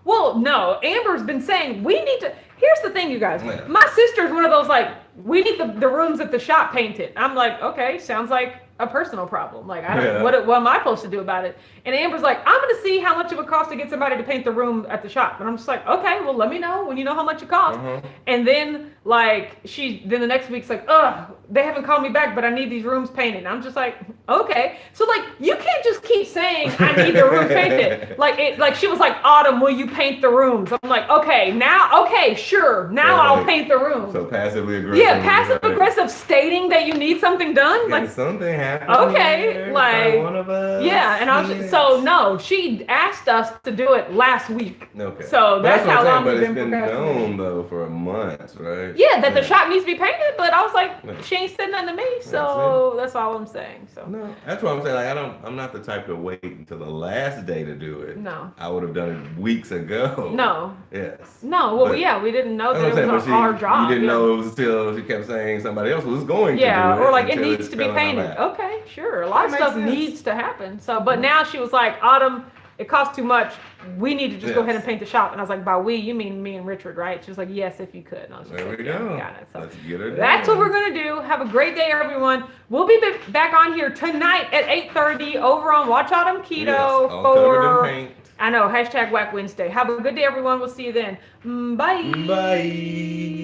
[SPEAKER 2] Well, no, Amber's been saying we need to. Here's the thing, you guys.
[SPEAKER 1] Yeah.
[SPEAKER 2] My sister's one of those like, we need the rooms at the shop painted. I'm like, okay, sounds like a personal problem. Like, I don't.
[SPEAKER 1] Yeah.
[SPEAKER 2] What am I supposed to do about it? And Amber's like, I'm gonna see how much it would cost to get somebody to paint the room at the shop. And I'm just like, okay, well, let me know when you know how much it costs.
[SPEAKER 1] Uh-huh.
[SPEAKER 2] And then like then the next week's like, ugh, they haven't called me back, but I need these rooms painted. And I'm just like, okay. So like, you can't just keep saying I need the rooms painted. Like she was like, Autumn, will you paint the rooms? I'm like, okay, sure. Now
[SPEAKER 1] Right.
[SPEAKER 2] I'll paint the rooms.
[SPEAKER 1] So passively aggressive.
[SPEAKER 2] Yeah, passive aggressive stating that you need something done.
[SPEAKER 1] Like
[SPEAKER 2] Like,
[SPEAKER 1] something happened.
[SPEAKER 2] Okay,
[SPEAKER 1] here
[SPEAKER 2] like,
[SPEAKER 1] by one of us.
[SPEAKER 2] yeah, and I was
[SPEAKER 1] Yes.
[SPEAKER 2] so no, she asked us to do it last week.
[SPEAKER 1] Okay.
[SPEAKER 2] So
[SPEAKER 1] But
[SPEAKER 2] that's
[SPEAKER 1] what
[SPEAKER 2] how
[SPEAKER 1] I'm saying,
[SPEAKER 2] long
[SPEAKER 1] but
[SPEAKER 2] we've
[SPEAKER 1] it's
[SPEAKER 2] been
[SPEAKER 1] been
[SPEAKER 2] procrastinating.
[SPEAKER 1] known though for a month, right?
[SPEAKER 2] Yeah, that the shop needs to be painted, but I was like,
[SPEAKER 1] Yeah.
[SPEAKER 2] she ain't said nothing to me, so that's all I'm saying. So
[SPEAKER 1] No, that's what I'm saying. Like I'm not the type to wait until the last day to do it.
[SPEAKER 2] No.
[SPEAKER 1] I would have done it weeks ago.
[SPEAKER 2] No.
[SPEAKER 1] Yes.
[SPEAKER 2] No, well,
[SPEAKER 1] But-
[SPEAKER 2] yeah, we didn't know
[SPEAKER 1] That's
[SPEAKER 2] that
[SPEAKER 1] what
[SPEAKER 2] it
[SPEAKER 1] I'm
[SPEAKER 2] was
[SPEAKER 1] saying, but
[SPEAKER 2] our job.
[SPEAKER 1] you didn't
[SPEAKER 2] yeah.
[SPEAKER 1] know it was until she kept saying somebody else was going to
[SPEAKER 2] Yeah,
[SPEAKER 1] do it.
[SPEAKER 2] or like it
[SPEAKER 1] until
[SPEAKER 2] needs to be
[SPEAKER 1] fell in our
[SPEAKER 2] painted.
[SPEAKER 1] lap.
[SPEAKER 2] Okay, sure. A lot of
[SPEAKER 1] That
[SPEAKER 2] stuff
[SPEAKER 1] makes sense.
[SPEAKER 2] needs to happen. So, but now she was like, Autumn, it costs too much. We need to just go
[SPEAKER 1] Yes.
[SPEAKER 2] ahead and paint the shop. And I was like, by we, you mean me and Richard, right? She was like, yes, if you could. And I was just
[SPEAKER 1] There
[SPEAKER 2] like,
[SPEAKER 1] we
[SPEAKER 2] yeah,
[SPEAKER 1] go.
[SPEAKER 2] got it. So
[SPEAKER 1] Let's get her
[SPEAKER 2] that's
[SPEAKER 1] done.
[SPEAKER 2] what we're gonna do. Have a great day, everyone. We'll be back on here tonight at 8:30 over on Watch Autumn Keto
[SPEAKER 1] Yes, all covered
[SPEAKER 2] for.
[SPEAKER 1] in paint.
[SPEAKER 2] I know, #Whack Wednesday. Have a good day, everyone. We'll see you then. Bye.
[SPEAKER 1] Bye.